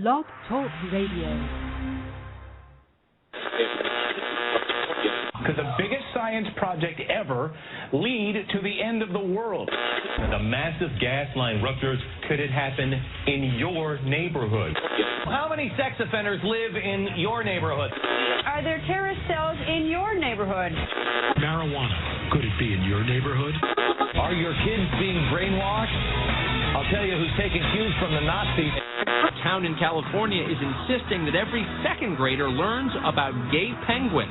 Blog Talk Radio. Could the biggest science project ever lead to the end of the world? The massive gas line ruptures, could it happen in your neighborhood? How many sex offenders live in your neighborhood? Are there terrorist cells in your neighborhood? Marijuana, could it be in your neighborhood? Are your kids being brainwashed? I'll tell you who's taking cues from the Nazis. A town in California is insisting that every second grader learns about gay penguins.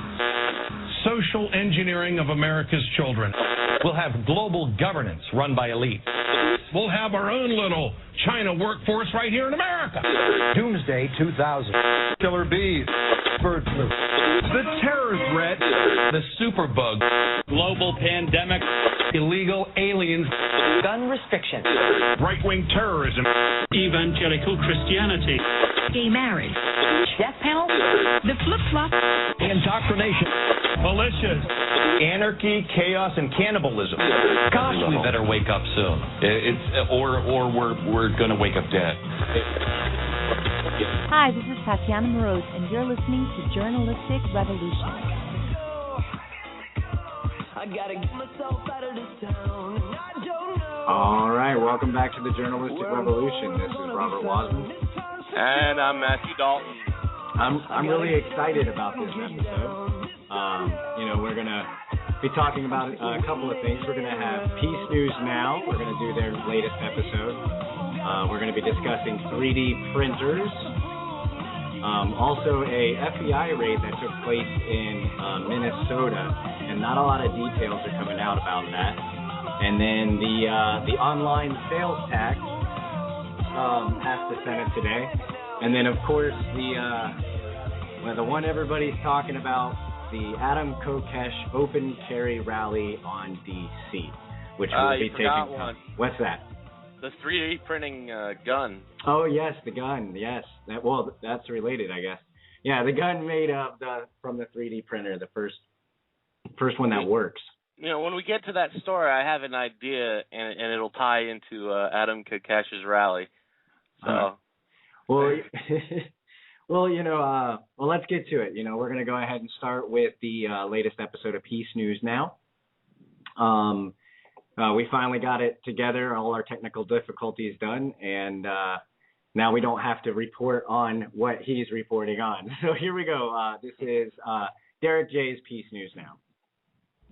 Social engineering of America's children. We'll have global governance run by elites. We'll have our own little China workforce right here in America. Doomsday 2000. Killer bees. Bird flu. The terror threat. The superbug. Global pandemic. Illegal aliens. Gun restrictions. Right-wing terrorism. Evangelical Christianity. Gay marriage. Death panel. The flip-flop. Indoctrination. Militias. Anarchy, chaos, and cannibalism. Gosh, we better wake up soon. Or we're gonna wake up dead. Hi, this is Tatiana Moroz, and you're listening to Journalistic Revolution. All right, welcome back to the Journalistic Revolution. This is Robert Wasman. And I'm Matthew Dalton. I'm really excited about this episode. We're going to be talking about a couple of things. We're going to have Peace News Now. We're going to do their latest episode. We're going to be discussing 3D printers. Also a FBI raid that took place in Minnesota, and not a lot of details are coming out about that. And then the online sales tax passed the Senate today. And then, of course, the one everybody's talking about, the Adam Kokesh Open Carry Rally on D.C., which will be taking place. What's that? The 3D printing gun. Oh, yes, the gun, yes. That's related, I guess. Yeah, the gun made from the 3D printer, the first one that works. When we get to that story, I have an idea, and it'll tie into Adam Kokesh's rally. So, Well, let's get to it. We're going to go ahead and start with the latest episode of Peace News Now. We finally got it together, all our technical difficulties done, and now we don't have to report on what he's reporting on. So here we go. This is Derek J's Peace News Now.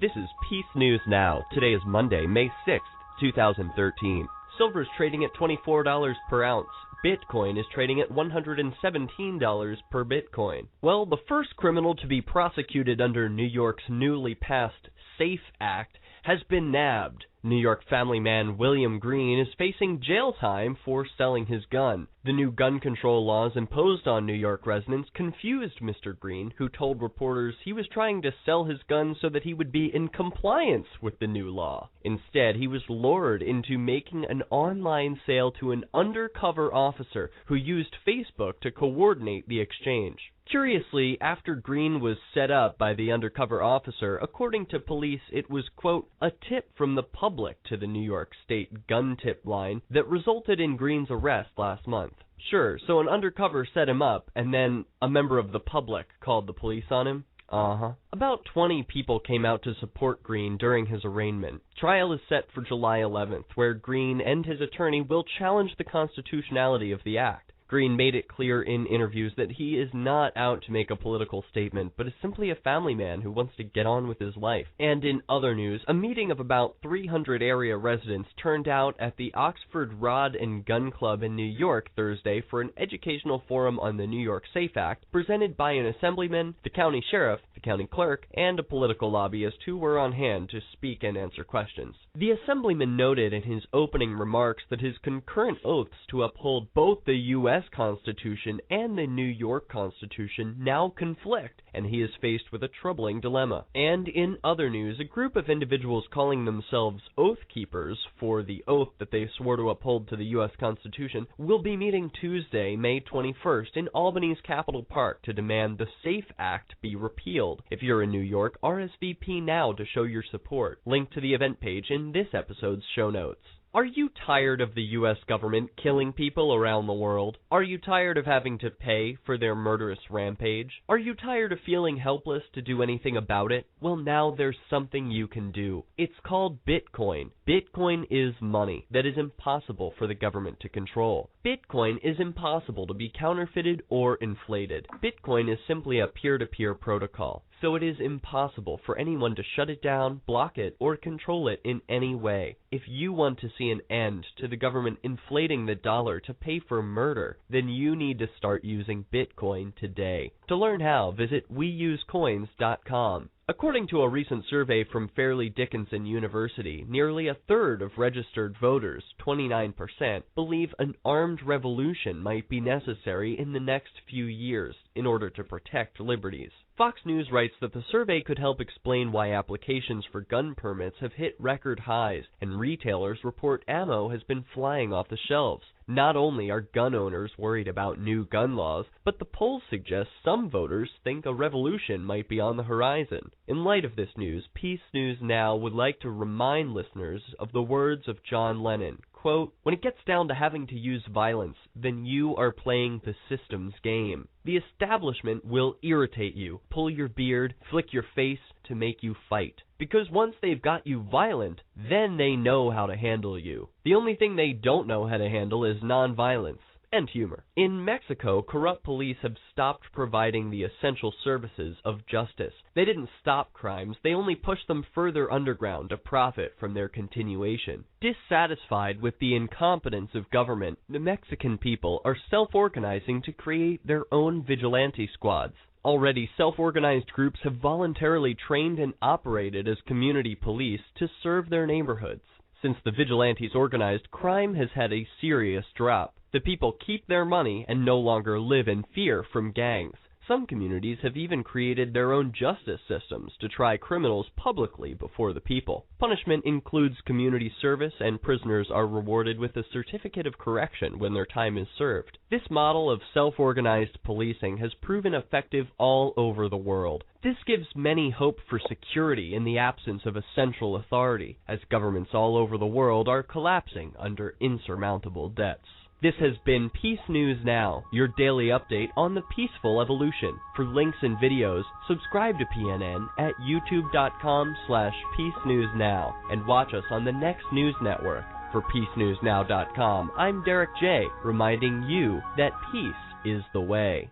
This is Peace News Now. Today is Monday, May 6th, 2013. Silver is trading at $24 per ounce. Bitcoin is trading at $117 per Bitcoin. Well, the first criminal to be prosecuted under New York's newly passed SAFE Act has been nabbed. New York family man William Green is facing jail time for selling his gun. The new gun control laws imposed on New York residents confused Mr. Green, who told reporters he was trying to sell his gun so that he would be in compliance with the new law. Instead, he was lured into making an online sale to an undercover officer who used Facebook to coordinate the exchange. Curiously, after Green was set up by the undercover officer, according to police, it was, quote, a tip from the public to the New York State gun tip line that resulted in Green's arrest last month. Sure, so an undercover set him up, and then a member of the public called the police on him? About 20 people came out to support Green during his arraignment. Trial is set for July 11th, where Green and his attorney will challenge the constitutionality of the act. Green made it clear in interviews that he is not out to make a political statement, but is simply a family man who wants to get on with his life. And in other news, a meeting of about 300 area residents turned out at the Oxford Rod and Gun Club in New York Thursday for an educational forum on the New York SAFE Act, presented by an assemblyman, the county sheriff, the county clerk, and a political lobbyist who were on hand to speak and answer questions. The assemblyman noted in his opening remarks that his concurrent oaths to uphold both the U.S. Constitution and the New York Constitution now conflict, and he is faced with a troubling dilemma. And in other news, a group of individuals calling themselves Oath Keepers for the oath that they swore to uphold to the U.S. Constitution will be meeting Tuesday, May 21st in Albany's Capitol Park to demand the SAFE Act be repealed. If you're in New York, RSVP now to show your support. Link to the event page in this episode's show notes. Are you tired of the U.S. government killing people around the world? Are you tired of having to pay for their murderous rampage? Are you tired of feeling helpless to do anything about it? Well, now there's something you can do. It's called Bitcoin. Bitcoin is money that is impossible for the government to control. Bitcoin is impossible to be counterfeited or inflated. Bitcoin is simply a peer-to-peer protocol, so it is impossible for anyone to shut it down, block it, or control it in any way. If you want to see an end to the government inflating the dollar to pay for murder, then you need to start using Bitcoin today. To learn how, visit weusecoins.com. According to a recent survey from Fairleigh Dickinson University, nearly a third of registered voters, 29%, believe an armed revolution might be necessary in the next few years in order to protect liberties. Fox News writes that the survey could help explain why applications for gun permits have hit record highs, and retailers report ammo has been flying off the shelves. Not only are gun owners worried about new gun laws, but the polls suggest some voters think a revolution might be on the horizon. In light of this news, Peace News Now would like to remind listeners of the words of John Lennon. Quote, "When it gets down to having to use violence, then you are playing the system's game. The establishment will irritate you, pull your beard, flick your face to make you fight. Because once they've got you violent, then they know how to handle you. The only thing they don't know how to handle is nonviolence and humor." In Mexico, corrupt police have stopped providing the essential services of justice. They didn't stop crimes, they only pushed them further underground to profit from their continuation. Dissatisfied with the incompetence of government, the Mexican people are self-organizing to create their own vigilante squads. Already, self-organized groups have voluntarily trained and operated as community police to serve their neighborhoods. Since the vigilantes organized, crime has had a serious drop. The people keep their money and no longer live in fear from gangs. Some communities have even created their own justice systems to try criminals publicly before the people. Punishment includes community service, and prisoners are rewarded with a certificate of correction when their time is served. This model of self-organized policing has proven effective all over the world. This gives many hope for security in the absence of a central authority, as governments all over the world are collapsing under insurmountable debts. This has been Peace News Now, your daily update on the peaceful evolution. For links and videos, subscribe to PNN at youtube.com/peacenewsnow and watch us on the next news network. For peacenewsnow.com, I'm Derek J., reminding you that peace is the way.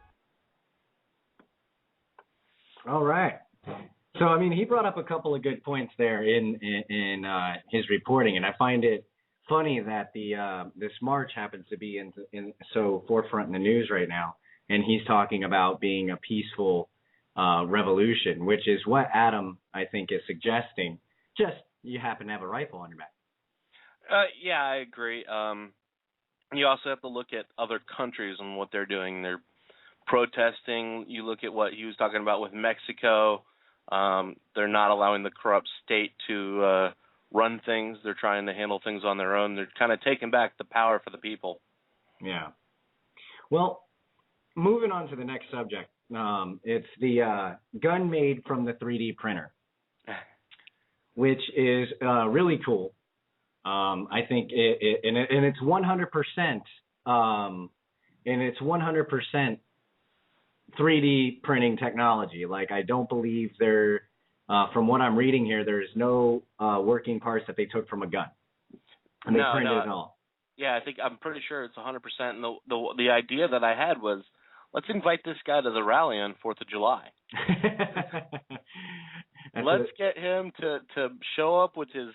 All right. So, I mean, he brought up a couple of good points there in his reporting, and I find it funny that this march happens to be in so forefront in the news right now, and he's talking about being a peaceful revolution, which is what Adam, I think, is suggesting. Just you happen to have a rifle on your back. Yeah, I agree. You also have to look at other countries and what they're doing. They're protesting. You look at what he was talking about with Mexico. They're not allowing the corrupt state to run things. They're trying to handle things on their own. They're kind of taking back the power for the people. Yeah. Well, moving on to the next subject. It's the gun made from the 3D printer, which is really cool. I think it's 100%. And it's 100% 3D printing technology. Like, I don't believe from what I'm reading here, there's no working parts that they took from a gun. And they printed it all. Yeah, I'm pretty sure it's 100%. And the idea that I had was, let's invite this guy to the rally on 4th of July. Let's get him to show up with his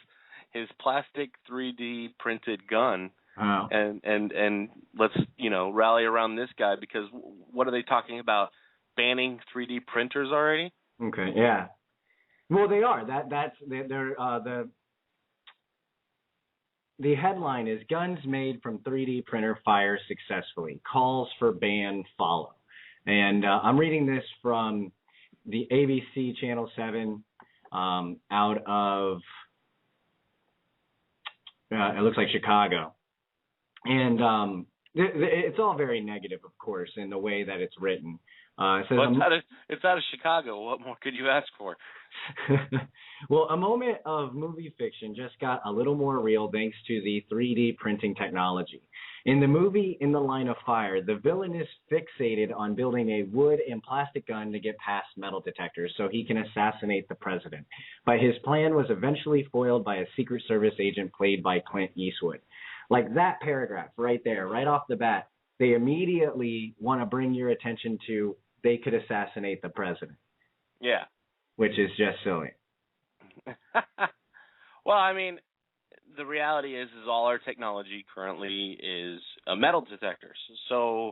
plastic 3D printed gun. Oh. And let's rally around this guy, because what are they talking about? Banning 3D printers already? Okay, yeah. Well, they are. The headline is "Guns Made from 3D Printer Fire Successfully. Calls for Ban Follow." And I'm reading this from the ABC Channel 7 out of it looks like Chicago. And It's all very negative, of course, in the way that it's written. It says, it's out of Chicago. What more could you ask for? Well, a moment of movie fiction just got a little more real thanks to the 3D printing technology. In the movie In the Line of Fire, the villain is fixated on building a wood and plastic gun to get past metal detectors so he can assassinate the president. But his plan was eventually foiled by a Secret Service agent played by Clint Eastwood. Like that paragraph right there, right off the bat, they immediately want to bring your attention to they could assassinate the president. Yeah. Which is just silly. Well, I mean, the reality is all our technology currently is metal detectors. So,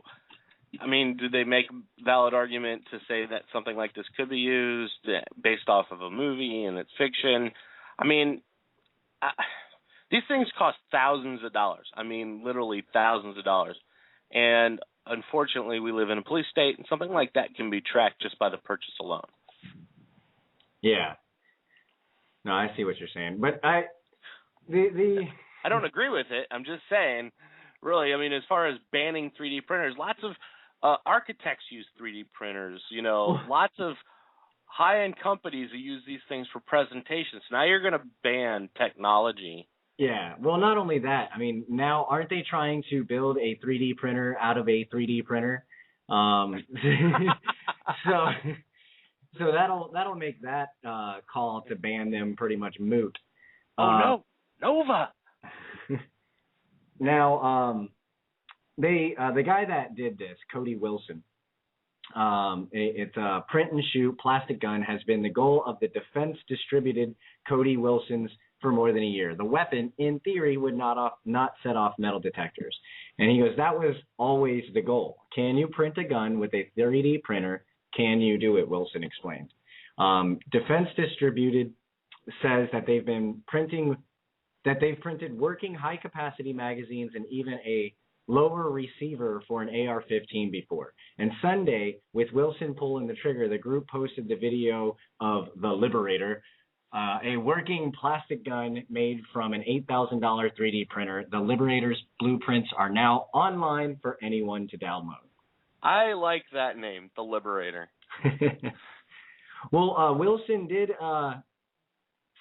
I mean, do they make a valid argument to say that something like this could be used based off of a movie and it's fiction? I mean, these things cost thousands of dollars. I mean, literally thousands of dollars. And unfortunately, we live in a police state, and something like that can be tracked just by the purchase alone. Yeah. No, I see what you're saying. But I don't agree with it. I'm just saying, really, I mean, as far as banning 3D printers, lots of architects use 3D printers, lots of high-end companies who use these things for presentations. Now you're going to ban technology. Yeah. Well, not only that, I mean, now aren't they trying to build a 3D printer out of a 3D printer? So that'll make that call to ban them pretty much moot. No, Nova. Now, the guy that did this, Cody Wilson, it's a print and shoot plastic gun has been the goal of the defense distributed Cody Wilson's for more than a year. The weapon, in theory, would not set off metal detectors. And he goes, that was always the goal. Can you print a gun with a 3D printer? Can you do it? Wilson explained. Defense Distributed says that they've printed working high-capacity magazines and even a lower receiver for an AR-15 before. And Sunday, with Wilson pulling the trigger, the group posted the video of the Liberator, a working plastic gun made from an $8,000 3D printer. The Liberator's blueprints are now online for anyone to download. I like that name, the Liberator. Well, Wilson did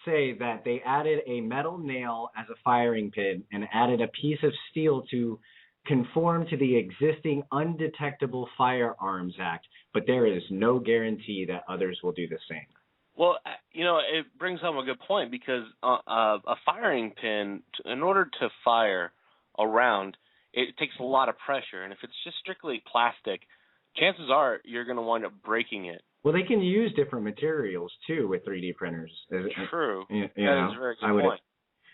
say that they added a metal nail as a firing pin and added a piece of steel to conform to the existing Undetectable Firearms Act, but there is no guarantee that others will do the same. Well, it brings home a good point because a firing pin, in order to fire a round, it takes a lot of pressure. And if it's just strictly plastic, chances are you're going to wind up breaking it. Well, they can use different materials, too, with 3D printers. True. That is a very good point.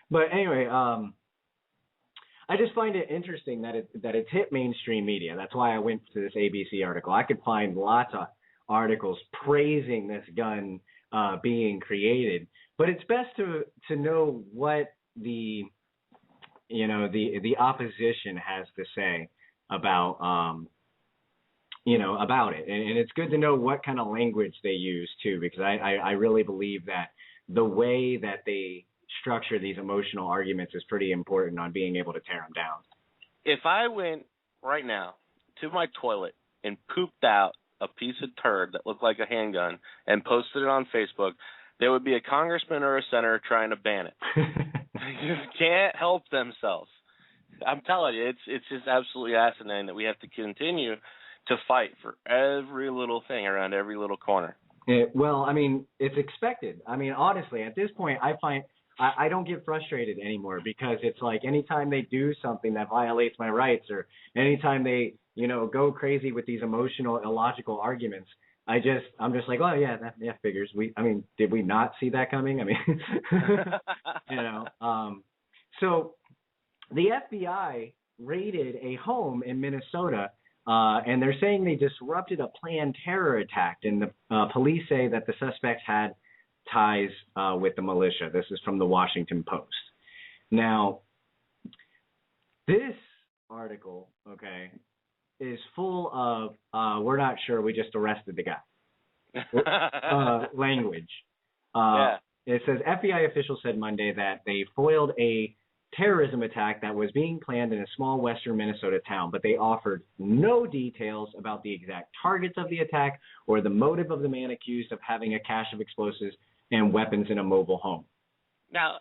But anyway, I just find it interesting that it's hit mainstream media. That's why I went to this ABC article. I could find lots of articles praising this gun being created, but it's best to know what the opposition has to say about about it, and it's good to know what kind of language they use too, because I really believe that the way that they structure these emotional arguments is pretty important on being able to tear them down. If I went right now to my toilet and pooped out a piece of turd that looked like a handgun and posted it on Facebook, there would be a congressman or a senator trying to ban it. They just can't help themselves. I'm telling you, it's just absolutely asinine that we have to continue to fight for every little thing around every little corner. Well, I mean, it's expected. I mean, honestly, at this point, I find I don't get frustrated anymore because it's like anytime they do something that violates my rights or anytime they, go crazy with these emotional, illogical arguments, I'm just like, oh yeah, that figures. Did we not see that coming? I mean, So the FBI raided a home in Minnesota, and they're saying they disrupted a planned terror attack, and the police say that the suspects had ties with the militia. This is from the Washington Post. Now, this article, is full of we're not sure, we just arrested the guy language. Yeah. It says FBI officials said Monday that they foiled a terrorism attack that was being planned in a small western Minnesota town, but they offered no details about the exact targets of the attack or the motive of the man accused of having a cache of explosives and weapons in a mobile home. Now,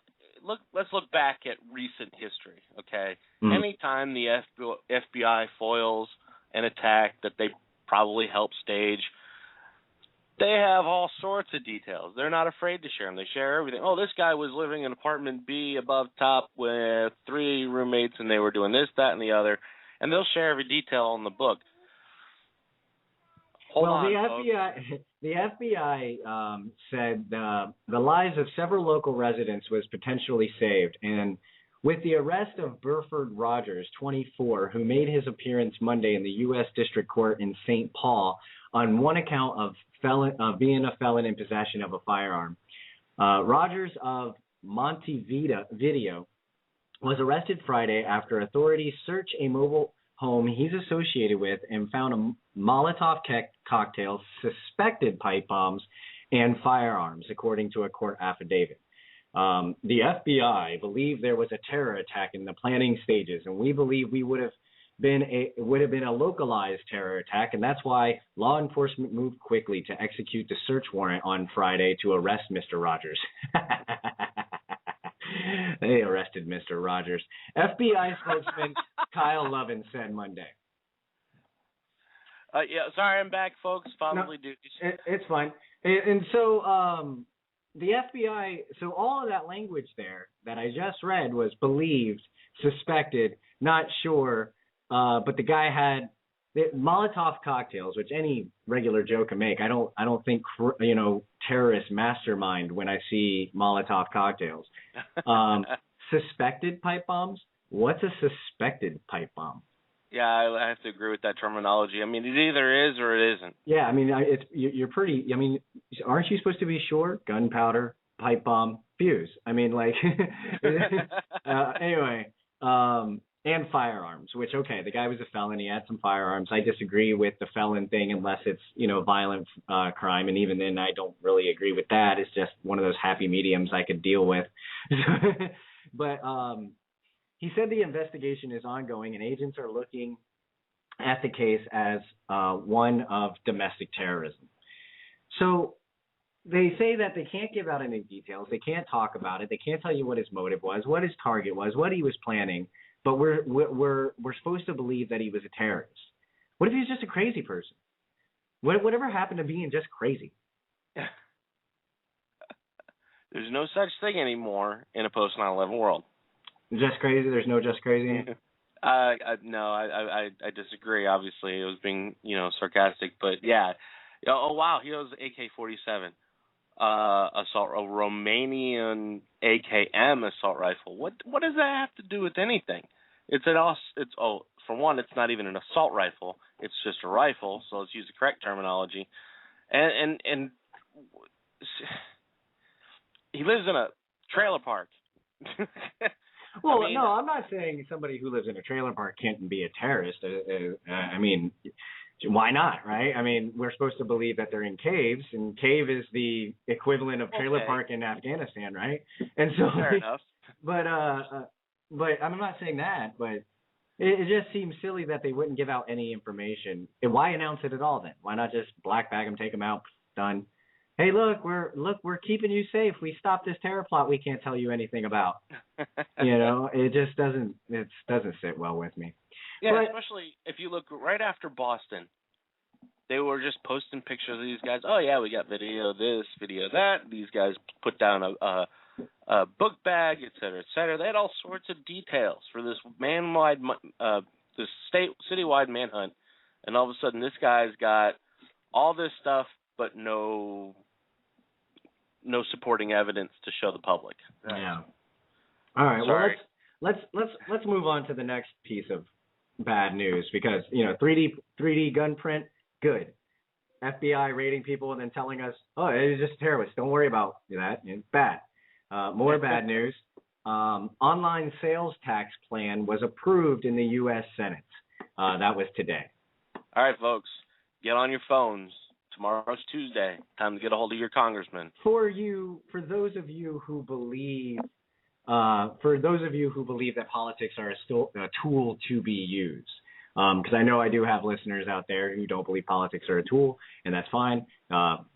let's look back at recent history, okay? Anytime the FBI foils an attack that they probably helped stage, they have all sorts of details. They're not afraid to share them. They share everything. Oh, this guy was living in apartment B above top with 3 roommates, and they were doing this, that, and the other. And they'll share every detail in the book. The FBI said the lives of several local residents was potentially saved, and with the arrest of Burford Rogers, 24, who made his appearance Monday in the U.S. District Court in St. Paul on one account of being a felon in possession of a firearm. Rogers of Montevideo was arrested Friday after authorities searched a mobile home he's associated with and found a Molotov cocktail, suspected pipe bombs, and firearms, according to a court affidavit. The FBI believed there was a terror attack in the planning stages, and we believe we would have been a localized terror attack, and that's why law enforcement moved quickly to execute the search warrant on Friday to arrest Mr. Rogers. They arrested Mr. Rogers. FBI spokesman Kyle Lovin said Monday. Sorry, I'm back, folks. Family duties. It's fine. And so the FBI, so all of that language there that I just read was believed, suspected, not sure, but the guy had Molotov cocktails, which any regular Joe can make. I don't think terrorist mastermind when I see Molotov cocktails. Suspected pipe bombs? What's a suspected pipe bomb? Yeah, I have to agree with that terminology. I mean, it either is or it isn't. Yeah, I mean, you're pretty. I mean, aren't you supposed to be sure? Gunpowder, pipe bomb, fuse. I mean, like. Anyway, and firearms. Which, okay, the guy was a felon. He had some firearms. I disagree with the felon thing unless it's violent crime, and even then, I don't really agree with that. It's just one of those happy mediums I could deal with. But he said the investigation is ongoing and agents are looking at the case as one of domestic terrorism. So they say that they can't give out any details. They can't talk about it. They can't tell you what his motive was, what his target was, what he was planning. But we're supposed to believe that he was a terrorist. What if he's just a crazy person? Whatever happened to being just crazy? There's no such thing anymore in a post 9/11 world. Just crazy? There's no just crazy? No, I disagree. Obviously, it was being sarcastic, but yeah. Oh wow, he was AK-47 assault, a Romanian AKM assault rifle. What does that have to do with anything? For one, it's not even an assault rifle. It's just a rifle. So let's use the correct terminology. And he lives in a trailer park. Well, no, I'm not saying somebody who lives in a trailer park can't be a terrorist. I mean, why not, right? I mean, we're supposed to believe that they're in caves, and cave is the equivalent of trailer park in Afghanistan, right? And so, fair enough. But I'm not saying that, but it just seems silly that they wouldn't give out any information. And why announce it at all then? Why not just black bag them, take them out, done? Hey, look, we're keeping you safe. We stopped this terror plot we can't tell you anything about. It just doesn't sit well with me. Yeah, but especially if you look right after Boston, they were just posting pictures of these guys. Oh yeah, we got video this, video that. These guys put down a book bag, et cetera, et cetera. They had all sorts of details for this citywide manhunt, and all of a sudden this guy's got all this stuff, but no supporting evidence to show the public. Yeah. All right. Sorry. Well, let's move on to the next piece of bad news because 3D gun print, good. FBI raiding people and then telling us, oh, it's just a terrorist. Don't worry about that. It's bad. More bad news. Online sales tax plan was approved in the U.S. Senate. That was today. All right, folks, get on your phones. Tomorrow's Tuesday. Time to get a hold of your congressman. For those of you who believe for those of you who believe that politics are still a tool to be used, because I know I do have listeners out there who don't believe politics are a tool, and that's fine.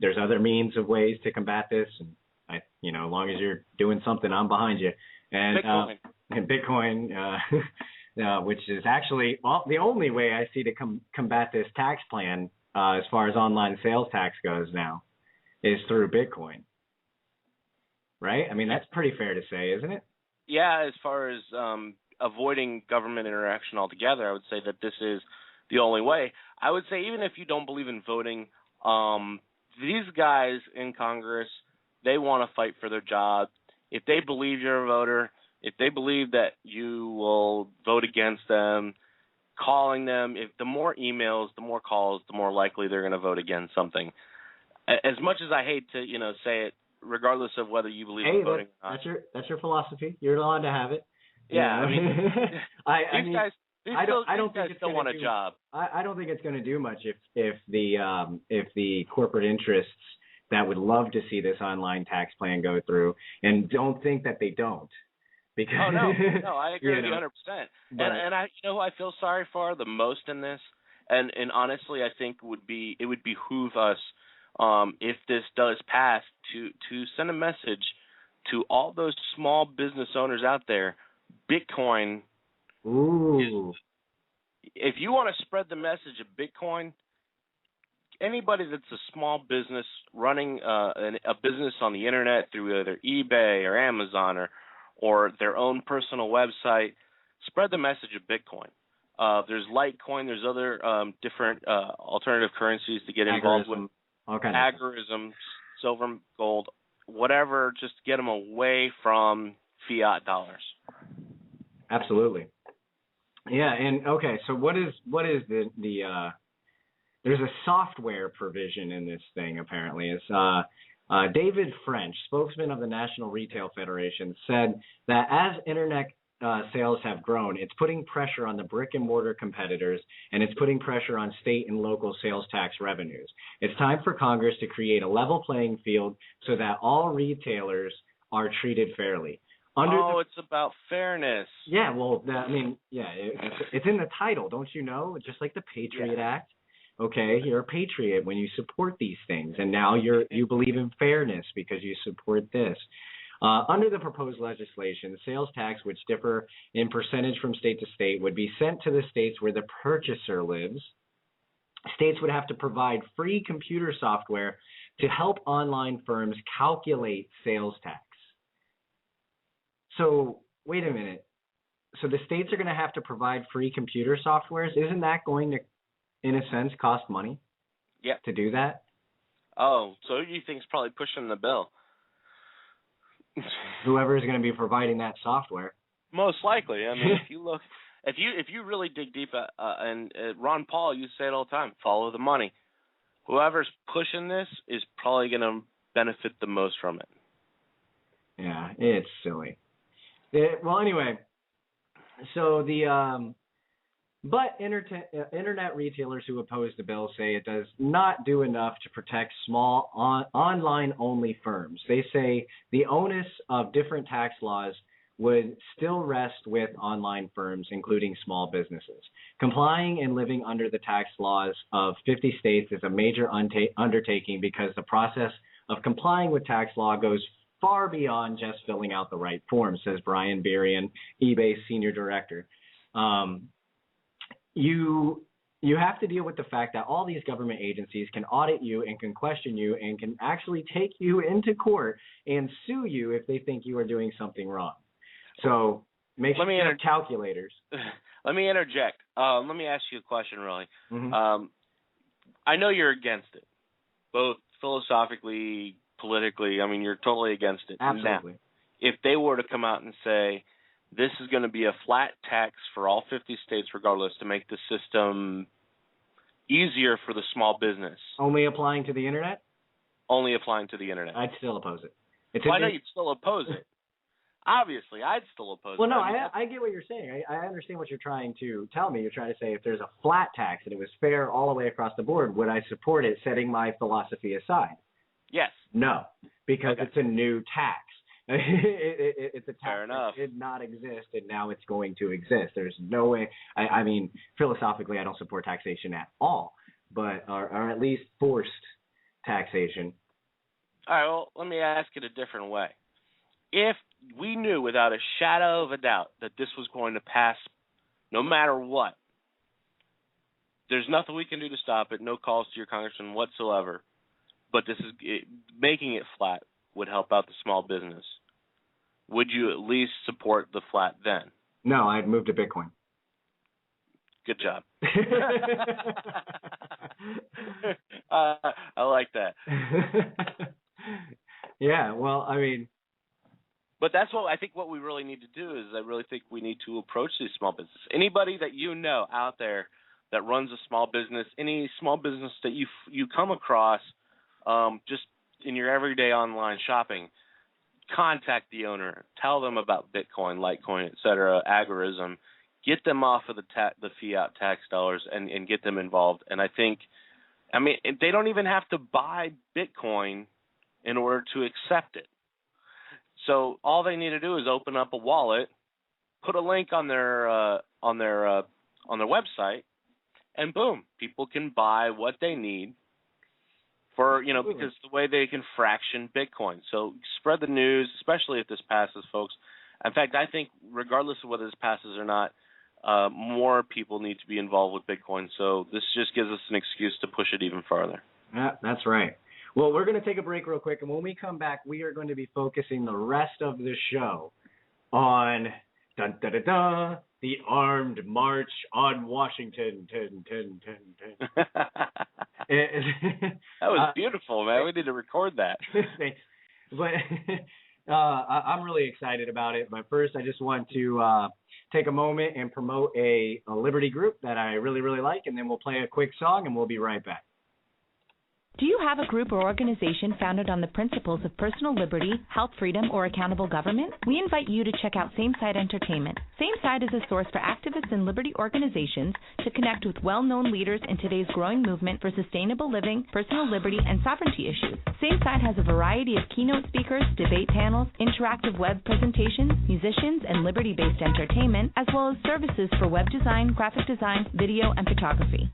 There's other means of ways to combat this, and as long as you're doing something, I'm behind you. And Bitcoin, which is actually the only way I see to combat this tax plan as far as online sales tax goes now, is through Bitcoin. Right? I mean, that's pretty fair to say, isn't it? Yeah, as far as avoiding government interaction altogether, I would say that this is the only way. I would say even if you don't believe in voting, these guys in Congress, they want to fight for their job. If they believe you're a voter, if they believe that you will vote against them, calling them, if the more emails, the more calls, the more likely they're going to vote against something. As much as I hate to, say it, regardless of whether you believe in voting or not. That's your philosophy. You're allowed to have it. Yeah, these guys still want a do, job. I don't think it's going to do much if the corporate interests that would love to see this online tax plan go through, and don't think that they don't. Because, no, I agree with you 100%. And I, who I feel sorry for the most in this, and honestly, I think it would behoove us, if this does pass, to send a message to all those small business owners out there. Bitcoin. Ooh. If you want to spread the message of Bitcoin, anybody that's a small business running a business on the internet through either eBay or Amazon or their own personal website, spread the message of Bitcoin. There's Litecoin. There's other different alternative currencies to get involved with. Agorism, silver, gold, whatever. Just get them away from fiat dollars. Absolutely. Yeah, and okay, so what is the there's a software provision in this thing apparently. It's David French, spokesman of the National Retail Federation, said that as internet sales have grown, it's putting pressure on the brick and mortar competitors, and it's putting pressure on state and local sales tax revenues. It's time for Congress to create a level playing field so that all retailers are treated fairly. It's about fairness. Yeah, well, it's in the title, don't you know? Just like the Patriot Act. Okay, you're a patriot when you support these things, and now you believe in fairness because you support this. Under the proposed legislation, sales tax, which differ in percentage from state to state, would be sent to the states where the purchaser lives. States would have to provide free computer software to help online firms calculate sales tax. So, wait a minute. So the states are going to have to provide free computer softwares? Isn't that going to, in a sense, cost money? Yeah. To do that? Oh, so you think it's probably pushing the bill? Whoever is going to be providing that software. Most likely. I mean, if you look, if you really dig deep, and Ron Paul, you say it all the time, follow the money. Whoever's pushing this is probably going to benefit the most from it. Yeah, it's silly. Well, anyway, so but internet retailers who oppose the bill say it does not do enough to protect small online-only firms. They say the onus of different tax laws would still rest with online firms, including small businesses. Complying and living under the tax laws of 50 states is a major undertaking because the process of complying with tax law goes far beyond just filling out the right form, says Brian Berian, eBay's senior director. You have to deal with the fact that all these government agencies can audit you and can question you and can actually take you into court and sue you if they think you are doing something wrong. So make sure you have calculators. Let me interject. Let me ask you a question, really. Mm-hmm. I know you're against it, both philosophically, politically. I mean, you're totally against it. Absolutely. Now, if they were to come out and say, this is going to be a flat tax for all 50 states regardless to make the system easier for the small business. Only applying to the internet? Only applying to the internet. I'd still oppose it. I know you'd still oppose it. Obviously, I'd still oppose it. Well, no, I get what you're saying. I understand what you're trying to tell me. You're trying to say if there's a flat tax and it was fair all the way across the board, would I support it setting my philosophy aside? Yes. No, because it's a new tax. It's a tax Fair enough. that did not exist, and now it's going to exist. There's no way. I mean, philosophically, I don't support taxation at all, but or at least forced taxation. All right, well, let me ask it a different way. If we knew without a shadow of a doubt that this was going to pass no matter what, there's nothing we can do to stop it, no calls to your congressman whatsoever, but making it flat would help out the small business. Would you at least support the flat then? No, I'd move to Bitcoin. Good job. I like that. Yeah, well, I mean. But that's what we really need to do is I really think we need to approach these small businesses. Anybody that you know out there that runs a small business, any small business that you come across just in your everyday online shopping, contact the owner. Tell them about Bitcoin, Litecoin, et cetera, agorism. Get them off of the fiat tax dollars and get them involved. And I mean, they don't even have to buy Bitcoin in order to accept it. So all they need to do is open up a wallet, put a link on their website, and boom, people can buy what they need for, because the way they can fraction Bitcoin. So spread the news, especially if this passes, folks. In fact, I think regardless of whether this passes or not, more people need to be involved with Bitcoin. So this just gives us an excuse to push it even farther. Yeah, that's right. Well, we're going to take a break real quick, and when we come back, we are going to be focusing the rest of the show on the armed march on Washington. That was beautiful, man. We need to record that. Thanks. But I'm really excited about it. But first, I just want to take a moment and promote a Liberty group that I really, really like, and then we'll play a quick song, and we'll be right back. Do you have a group or organization founded on the principles of personal liberty, health freedom, or accountable government? We invite you to check out Same Side Entertainment. Same Side is a source for activists and liberty organizations to connect with well-known leaders in today's growing movement for sustainable living, personal liberty, and sovereignty issues. Same Side has a variety of keynote speakers, debate panels, interactive web presentations, musicians, and liberty-based entertainment, as well as services for web design, graphic design, video, and photography.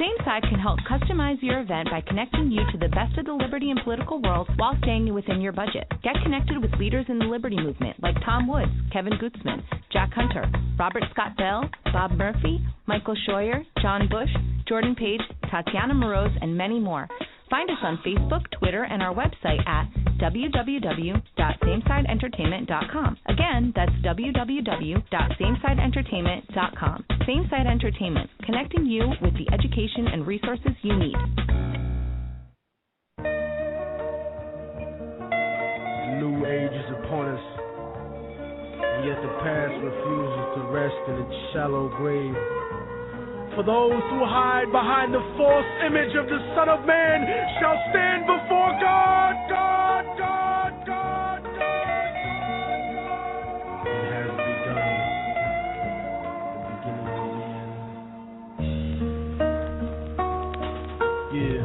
Same Side can help customize your event by connecting you to the best of the liberty and political world while staying within your budget. Get connected with leaders in the liberty movement like Tom Woods, Kevin Gutzman, Jack Hunter, Robert Scott Bell, Bob Murphy, Michael Scheuer, John Bush, Jordan Page, Tatiana Moroz, and many more. Find us on Facebook, Twitter, and our website at www.samesideentertainment.com. Again, that's www.samesideentertainment.com. Same Side Entertainment, connecting you with the education and resources you need. The new age is upon us, and yet the past refuses to rest in its shallow grave. For those who hide behind the false image of the Son of Man shall stand before God. It has begun. The beginning of the end. Yeah.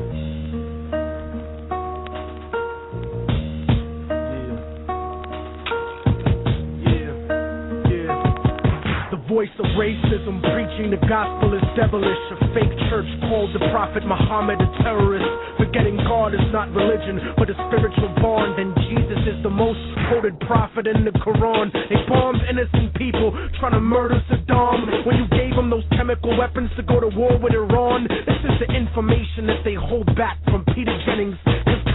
Voice of racism, preaching the gospel is devilish. A fake church called the Prophet Muhammad a terrorist. Forgetting God is not religion, but a spiritual bond. And Jesus is the most quoted prophet in the Quran. They bombed innocent people, trying to murder Saddam. When you gave them those chemical weapons to go to war with Iran, this is the information that they hold back from Peter Jennings.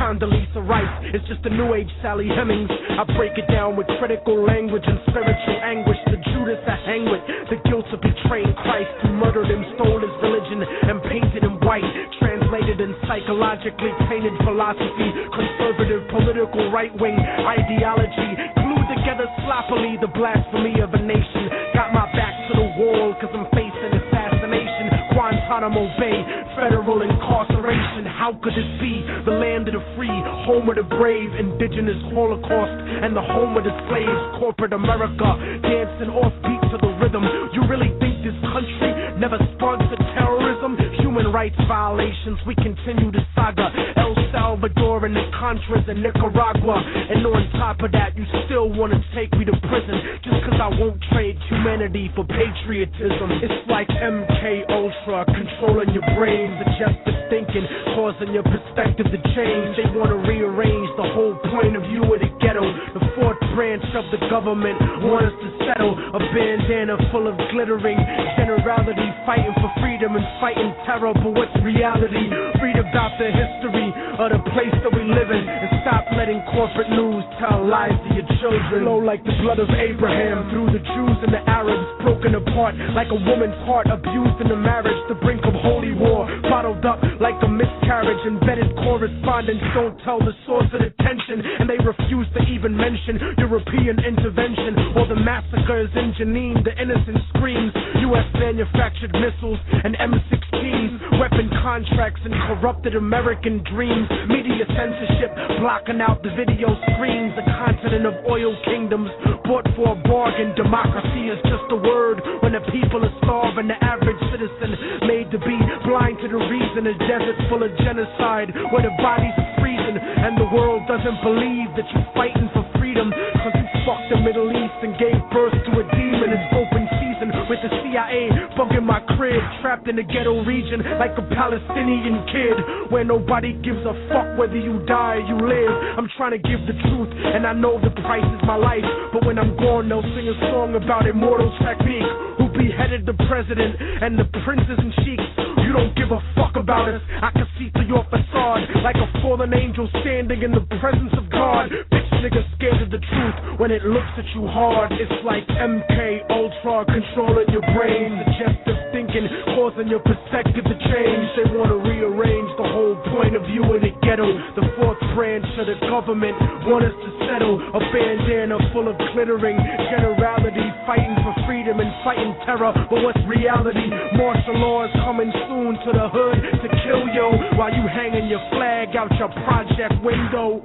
Condoleezza Rice, it's just a new age Sally Hemings. I break it down with critical language and spiritual anguish. The Judas I hang with, the guilt of betraying Christ, who murdered him, stole his religion, and painted him white. Translated in psychologically tainted philosophy, conservative political right-wing ideology, glued together sloppily the blasphemy of a nation. Got my back to the wall, cause I'm facing assassination. Guantanamo Bay, federal incarceration. How could this be? The land of the free, home of the brave, indigenous Holocaust, and the home of the slaves. Corporate America, dancing offbeat to the rhythm. You really think this country never sponsored terrorism? Human rights violations, we continue the saga. El Salvador and the Contras in Nicaragua. And on top of that, you still want to take me to prison just because I won't trade humanity for patriotism. It's like MK Ultra controlling your brain, suggestive thinking, causing your perspective to change. They want to rearrange the whole point of view of the ghetto. The fourth branch of the government want us to settle. A bandana full of glittering generality, fighting for freedom and fighting terror. But what's reality? Read about the history of the place that we live in and stop letting corporate news tell lies to your children. Flow like the blood of Abraham through the Jews and the Arabs, broken apart like a woman's heart, abused in a marriage, the brink of holy war, bottled up like a miscarriage. Embedded correspondents don't tell the source of the tension, and they refuse to even mention European intervention or the massacres in Jenin. The innocent screams, U.S. manufactured missiles and M16s, weapon contracts and corrupted American dreams. Media censorship blocking out the video screens. The continent of oil kingdoms bought for a bargain. Democracy is just a word when the people are starving. The average citizen made to be blind to the reason. A desert full of genocide where the bodies are freezing, and the world doesn't believe that you're fighting for freedom, cause you fucked the Middle East and gave birth to a demon. It's open season with the CIA bugging my crib, trapped in the ghetto region like a Palestinian kid, where nobody gives a fuck whether you die or you live. I'm trying to give the truth, and I know the price is my life, but when I'm gone they'll sing a song about immortal technique, who beheaded the president and the princes and sheiks. You don't give a fuck about us. I can see through your facade like a fallen angel standing in the presence of God. Bitch nigga scared of the truth when it looks at you hard. It's like MK Ultra controlling your brain, suggestive thinking causing your perspective to change. They want to rearrange the whole point of view in the ghetto. The fourth branch of the government want us to settle. A bandana full of glittering generality, fighting for freedom and fighting terror. But what's reality? Martial law is coming soon to the hood to kill yo while you hanging your flag out your project window.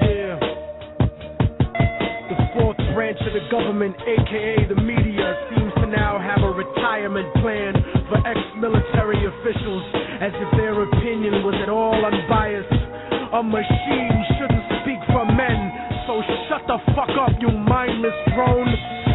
Yeah. The fourth branch of the government, aka the media, seems to now have a retirement plan for ex-military officials, as if their opinion was at all unbiased. A machine shouldn't speak for men, so shut the fuck up, you mindless drone.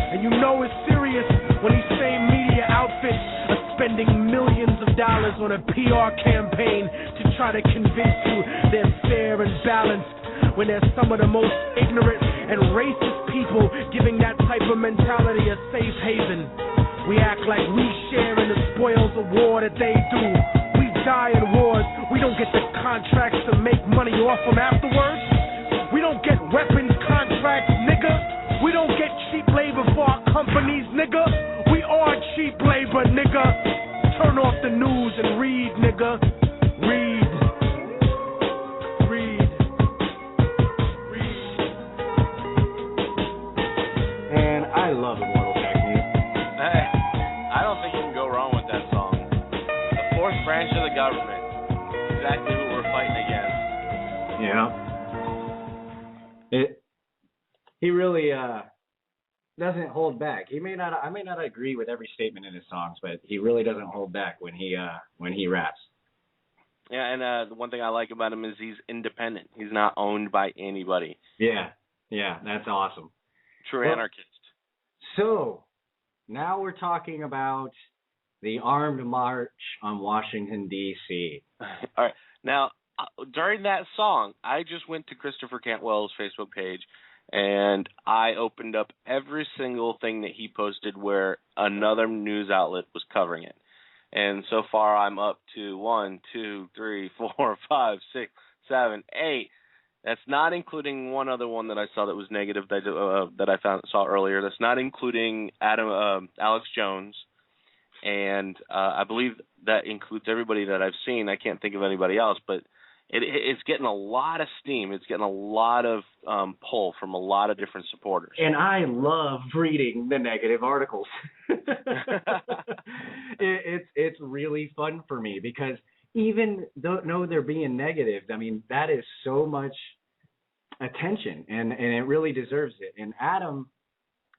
And you know it's serious when these same media outfits are spending millions of dollars on a PR campaign to try to convince you they're fair and balanced, when they're some of the most ignorant and racist people giving that type of mentality a safe haven. We act like we share in the spoils of war that they do. We die in wars. We don't get the contracts to make money off them afterwards. We don't get weapons contracts, nigga. We don't get cheap labor for our companies, nigga. We are cheap labor, nigga. Turn off the news and read, nigga. Read. And I love Immortal Technique. Hey, I don't think you can go wrong with that song. The fourth branch of the government. Exactly who we're fighting against. Yeah. He really doesn't hold back. I may not agree with every statement in his songs, but he really doesn't hold back when he raps. Yeah, and the one thing I like about him is he's independent. He's not owned by anybody. Yeah, that's awesome. True anarchist. So, now we're talking about the armed march on Washington, D.C. All right. Now, during that song, I just went to Christopher Cantwell's Facebook page, and I opened up every single thing that he posted where another news outlet was covering it. And so far, I'm up to 1, 2, 3, 4, 5, 6, 7, 8. That's not including one other one that I saw that was negative that I saw earlier. That's not including Alex Jones, and I believe that includes everybody that I've seen. I can't think of anybody else, but it's getting a lot of steam. It's getting a lot of pull from a lot of different supporters. And I love reading the negative articles. It's really fun for me because even though they're being negative, I mean, that is so much attention, and it really deserves it. And Adam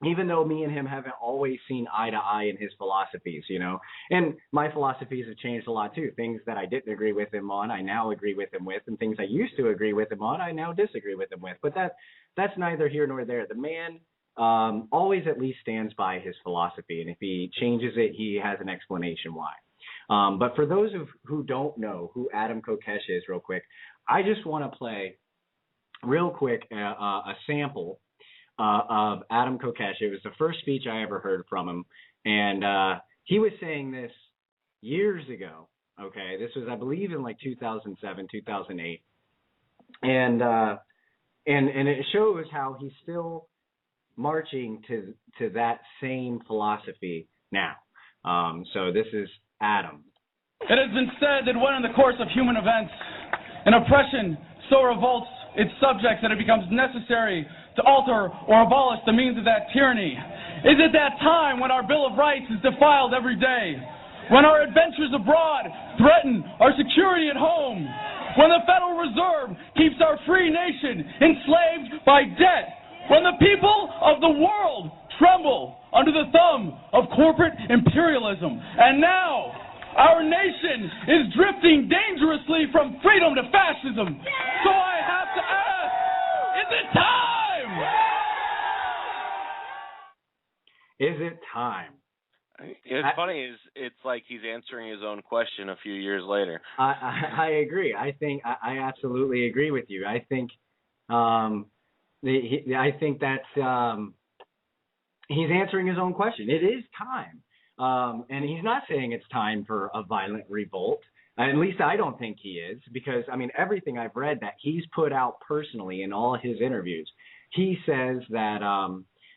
even though me and him haven't always seen eye to eye in his philosophies, and my philosophies have changed a lot too. Things that I didn't agree with him on, I now agree with him with, and things I used to agree with him on, I now disagree with him with. But that's neither here nor there. The man always at least stands by his philosophy, and if he changes it, he has an explanation why. But for those who don't know who Adam Kokesh is, real quick, I just want to play real quick a sample of Adam Kokesh. It was the first speech I ever heard from him, and he was saying this years ago. Okay, this was, I believe, in like 2007, 2008, and it shows how he's still marching to that same philosophy now. So this is Adam. It has been said that when in the course of human events, an oppression so revolts its subjects that it becomes necessary to alter or abolish the means of that tyranny. Is it that time when our Bill of Rights is defiled every day? When our adventures abroad threaten our security at home? When the Federal Reserve keeps our free nation enslaved by debt? When the people of the world tremble under the thumb of corporate imperialism? And now, our nation is drifting dangerously from freedom to fascism. So I have to ask, is it time? Is it time? It's funny is it's like he's answering his own question a few years later. I agree. I absolutely agree with you. I think that's he's answering his own question. It is time. And he's not saying it's time for a violent revolt. At least I don't think he is, because, I mean, everything I've read that he's put out personally in all his interviews, he says that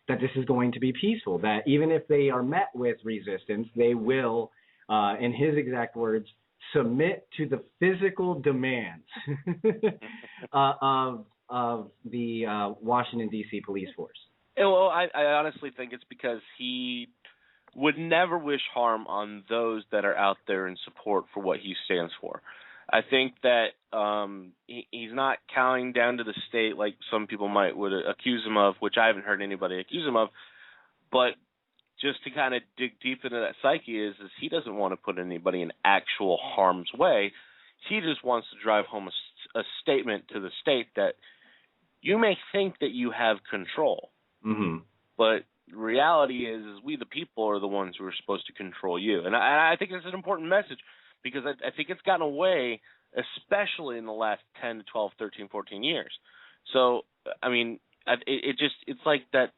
this is going to be peaceful, that even if they are met with resistance, they will, in his exact words, submit to the physical demands of the Washington, D.C. police force. Well, I honestly think it's because he would never wish harm on those that are out there in support for what he stands for. I think that he's not cowing down to the state like some people would accuse him of, which I haven't heard anybody accuse him of. But just to kind of dig deep into that psyche is he doesn't want to put anybody in actual harm's way. He just wants to drive home a statement to the state that you may think that you have control, but reality is we the people are the ones who are supposed to control you. And I think it's an important message because I think it's gotten away, especially in the last 10 to 12, 13, 14 years. So, I mean, it's like that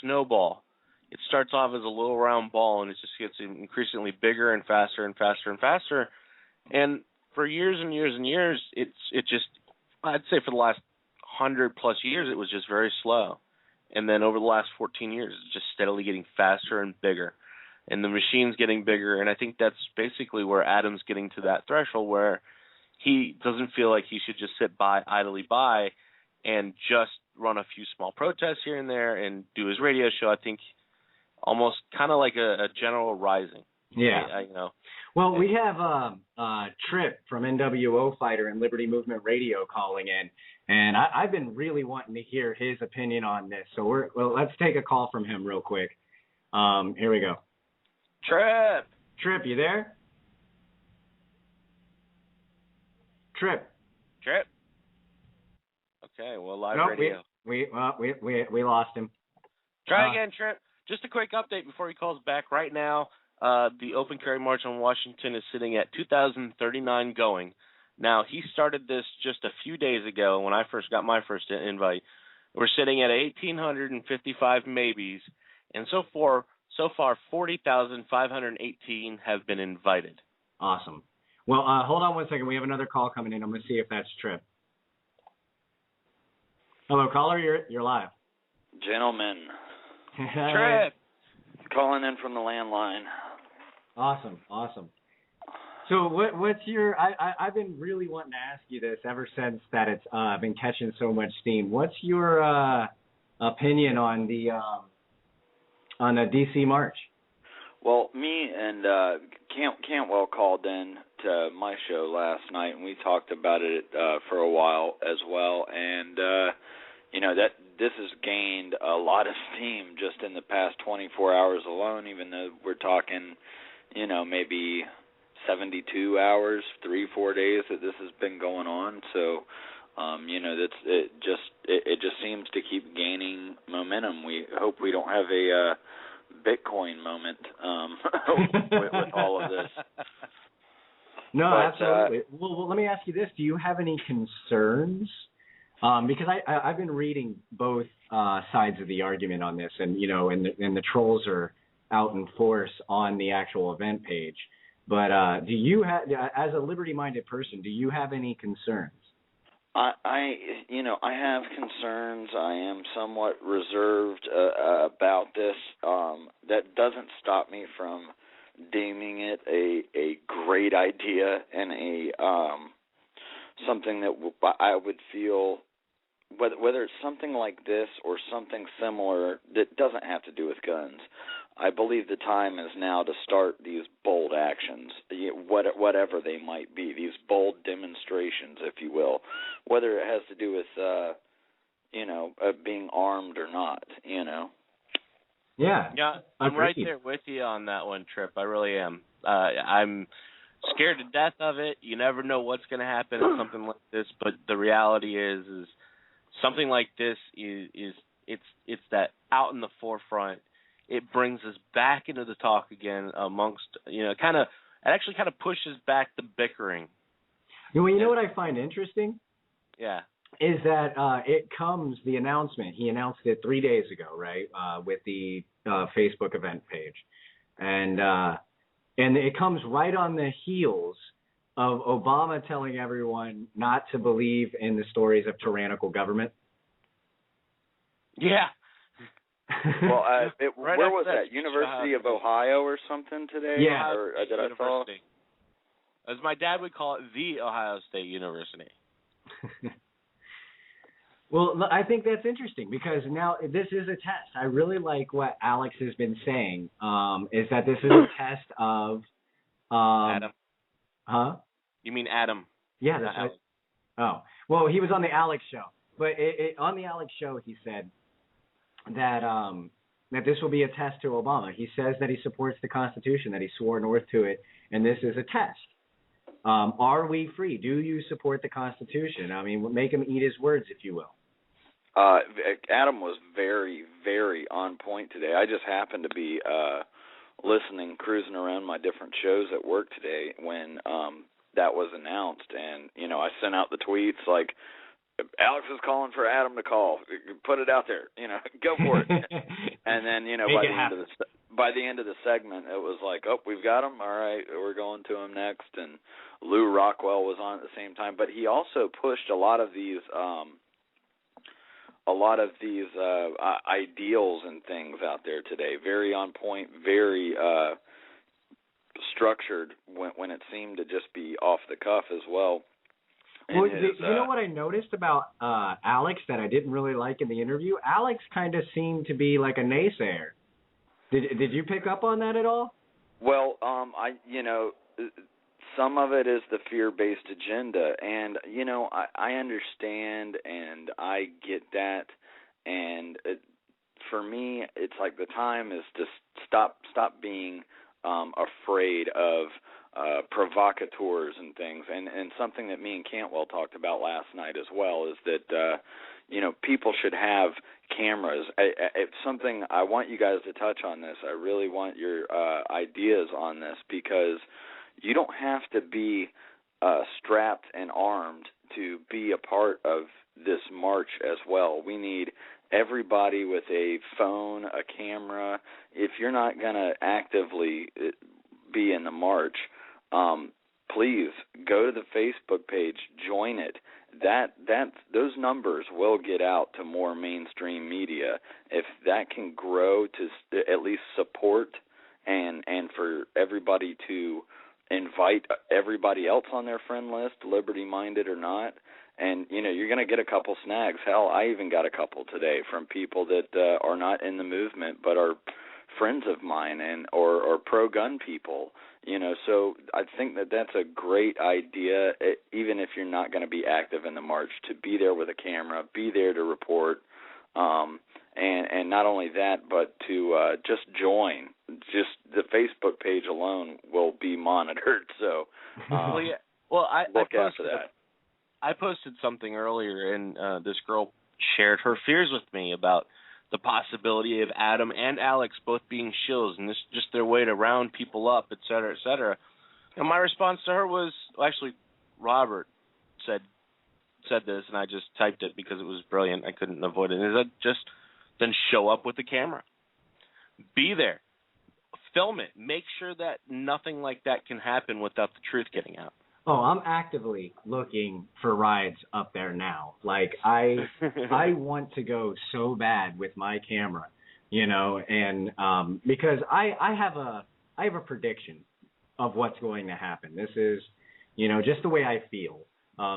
snowball. It starts off as a little round ball and it just gets increasingly bigger and faster and faster and faster. And for years and years and years, I'd say for the last 100 plus years, it was just very slow. And then over the last 14 years, it's just steadily getting faster and bigger. And the machine's getting bigger. And I think that's basically where Adam's getting to that threshold where he doesn't feel like he should just sit idly by and just run a few small protests here and there and do his radio show. I think almost kind of like a general rising. Yeah. Well, we have Trip from NWO Fighter and Liberty Movement Radio calling in. And I've been really wanting to hear his opinion on this. So let's take a call from him real quick. Here we go. Trip, you there? Trip. Okay, well, live radio. We lost him. Try again, Trip. Just a quick update before he calls back. Right now, the Open Carry March on Washington is sitting at 2,039 going. Now, he started this just a few days ago when I first got my first invite. We're sitting at 1,855 maybes, and so far 40,518 have been invited. Awesome. Well, hold on one second. We have another call coming in. I'm going to see if that's Trip. Hello, caller. You're live. Gentlemen. Trip. Calling in from the landline. Awesome. So what's your? I've been really wanting to ask you this ever since that it's been catching so much steam. What's your opinion on the DC March? Well, me and Cantwell called in to my show last night, and we talked about it for a while as well. And that this has gained a lot of steam just in the past 24 hours alone, even though we're talking, maybe 72 hours, 3-4 days that this has been going on. So, it just seems to keep gaining momentum. We hope we don't have a Bitcoin moment with all of this. No, absolutely. Well, let me ask you this: do you have any concerns? Because I've been reading both sides of the argument on this, and and the trolls are out in force on the actual event page. But do you have, as a liberty-minded person, do you have any concerns? I have concerns. I am somewhat reserved about this. That doesn't stop me from deeming it a great idea and something that I would feel, whether it's something like this or something similar that doesn't have to do with guns. I believe the time is now to start these bold actions, whatever they might be, these bold demonstrations, if you will, whether it has to do with, being armed or not, Yeah, I'm right there with you on that one, Trip. I really am. I'm scared to death of it. You never know what's going to happen at something like this, but the reality is something like this it's that out in the forefront. It brings us back into the talk again amongst, it actually kind of pushes back the bickering. You know what I find interesting? Yeah. Is that the announcement, he announced it 3 days ago, right, with the Facebook event page. And it comes right on the heels of Obama telling everyone not to believe in the stories of tyrannical government. Yeah. Well, where was that? University of Ohio or something today? Yeah. Or did I fall? As my dad would call it, the Ohio State University. Well, I think that's interesting because now this is a test. I really like what Alex has been saying, is that this is a test of... Adam. Huh? You mean Adam? Yeah. That's right. Oh. Well, he was on the Alex show. But on the Alex show, he said that this will be a test to Obama. He says that he supports the Constitution, that he swore an oath to it, and this is a test. Are we free? Do you support the Constitution? I mean, make him eat his words, if you will. Adam was very, very on point today. I just happened to be listening, cruising around my different shows at work today when that was announced, and I sent out the tweets like, Alex is calling for Adam to call. Put it out there, go for it. And then by the end of the segment, it was like, oh, we've got him. All right, we're going to him next. And Lou Rockwell was on at the same time, but he also pushed a lot of these ideals and things out there today. Very on point, very structured when it seemed to just be off the cuff as well. Well, you know what I noticed about Alex that I didn't really like in the interview? Alex kind of seemed to be like a naysayer. Did you pick up on that at all? Well, some of it is the fear-based agenda, and I understand and I get that, and for me, it's like the time is to stop being afraid of provocateurs and things, and something that me and Cantwell talked about last night as well is that people should have cameras. It's something I want you guys to touch on this. I really want your ideas on this because you don't have to be strapped and armed to be a part of this march as well. We need everybody with a phone, a camera. If you're not going to actively be in the march, please go to the Facebook page, join it. Those numbers will get out to more mainstream media. If that can grow to at least support and for everybody to invite everybody else on their friend list, liberty-minded or not, and you're going to get a couple snags. Hell, I even got a couple today from people that are not in the movement but are friends of mine and or pro-gun people. So I think that's a great idea, even if you're not going to be active in the march, to be there with a camera, be there to report. And not only that, but to just join. Just the Facebook page alone will be monitored. So look after that. I posted something earlier, and this girl shared her fears with me about the possibility of Adam and Alex both being shills, and this just their way to round people up, et cetera, et cetera. And my response to her was, actually, Robert said this, and I just typed it because it was brilliant. I couldn't avoid it. And just then show up with the camera. Be there. Film it. Make sure that nothing like that can happen without the truth getting out. Oh, I'm actively looking for rides up there now. Like, I want to go so bad with my camera, and because I have a prediction of what's going to happen. This is, just the way I feel.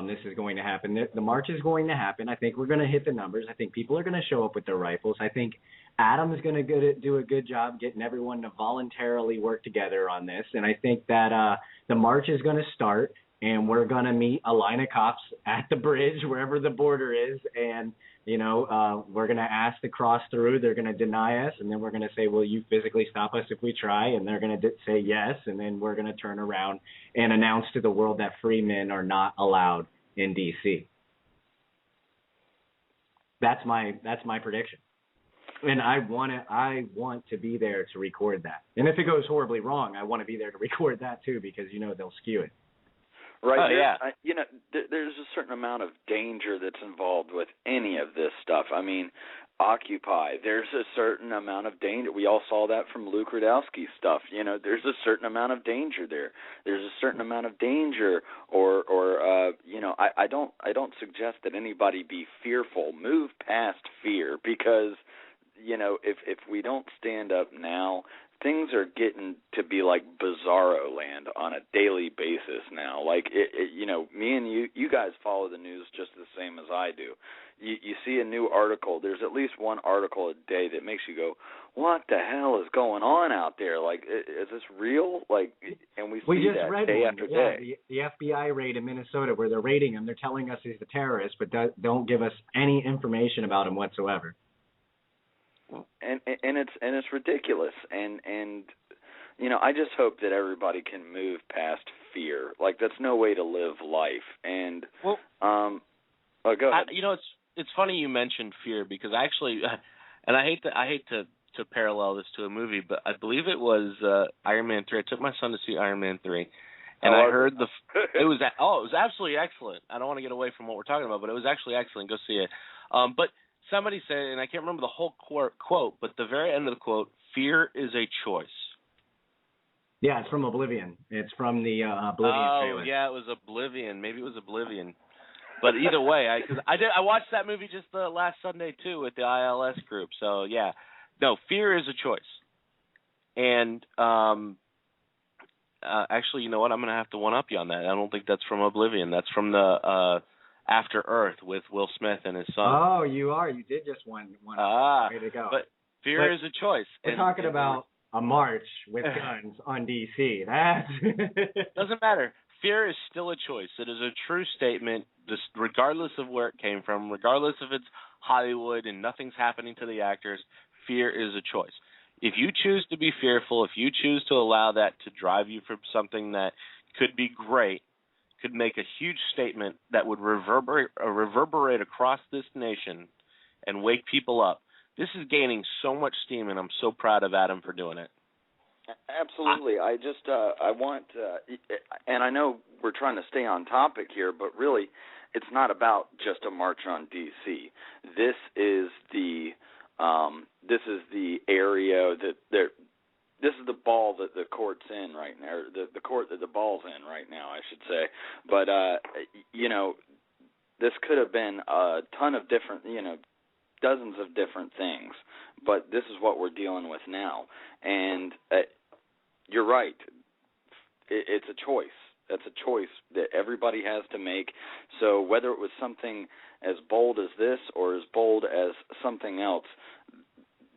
This is going to happen. The march is going to happen. I think we're going to hit the numbers. I think people are going to show up with their rifles. I think Adam is going to do a good job getting everyone to voluntarily work together on this. And I think that the march is going to start, and we're going to meet a line of cops at the bridge, wherever the border is. And, we're going to ask to cross through. They're going to deny us. And then we're going to say, will you physically stop us if we try? And they're going to say yes. And then we're going to turn around and announce to the world that free men are not allowed in D.C. That's my prediction. And I want to be there to record that. And if it goes horribly wrong, I want to be there to record that too, because they'll skew it. Right. There's a certain amount of danger that's involved with any of this stuff. I mean, Occupy, there's a certain amount of danger. We all saw that from Luke Rudowski's stuff. There's a certain amount of danger there. There's a certain amount of danger, or I don't suggest that anybody be fearful. Move past fear, because if we don't stand up now, things are getting to be like bizarro land on a daily basis now. Like, me and you guys follow the news just the same as I do. You see a new article. There's at least one article a day that makes you go, what the hell is going on out there? Like, is this real? Like, and we see just that read day one. after day. The FBI raid in Minnesota where they're raiding him. They're telling us he's a terrorist, but don't give us any information about him whatsoever. And it's ridiculous, and I just hope that everybody can move past fear. Like, that's no way to live life. And go ahead. It's funny you mentioned fear, because actually, and I hate to parallel this to a movie, but I believe it was Iron Man 3. I took my son to see Iron Man 3, and I heard it was absolutely excellent. I don't want to get away from what we're talking about, but it was actually excellent. Go see it. But somebody said, and I can't remember the whole quote, but the very end of the quote, fear is a choice. Yeah, it's from Oblivion. It's from the Oblivion trailer. Oh, yeah, it was Oblivion. Maybe it was Oblivion. But either way, I watched that movie just last Sunday, too, with the ILS group. So, yeah. No, fear is a choice. And actually, you know what? I'm going to have to one-up you on that. I don't think that's from Oblivion. That's from the After Earth with Will Smith and his son. Oh, you are. You did just one. Way to go. But fear is a choice. We're talking about a march with guns on D.C. That doesn't matter. Fear is still a choice. It is a true statement, just regardless of where it came from, regardless if it's Hollywood and nothing's happening to the actors. Fear is a choice. If you choose to be fearful, if you choose to allow that to drive you from something that could be great, could make a huge statement that would reverberate across this nation and wake people up. This is gaining so much steam, and I'm so proud of Adam for doing it. Absolutely. I want, and I know we're trying to stay on topic here, but really it's not about just a march on D.C. This is the area this is the ball that the court's in right now, the court that the ball's in right now, I should say. But, this could have been a ton of different, dozens of different things. But this is what we're dealing with now. And you're right. It's a choice. That's a choice that everybody has to make. So whether it was something as bold as this or as bold as something else,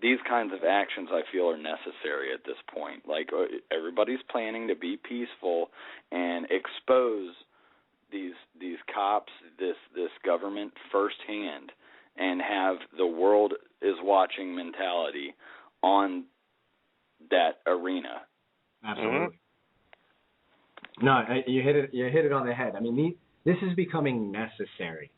these kinds of actions, I feel, are necessary at this point. Like, everybody's planning to be peaceful and expose these cops, this government firsthand, and have the world is watching mentality on that arena. Absolutely. No, you hit it on the head. I mean, this is becoming necessary.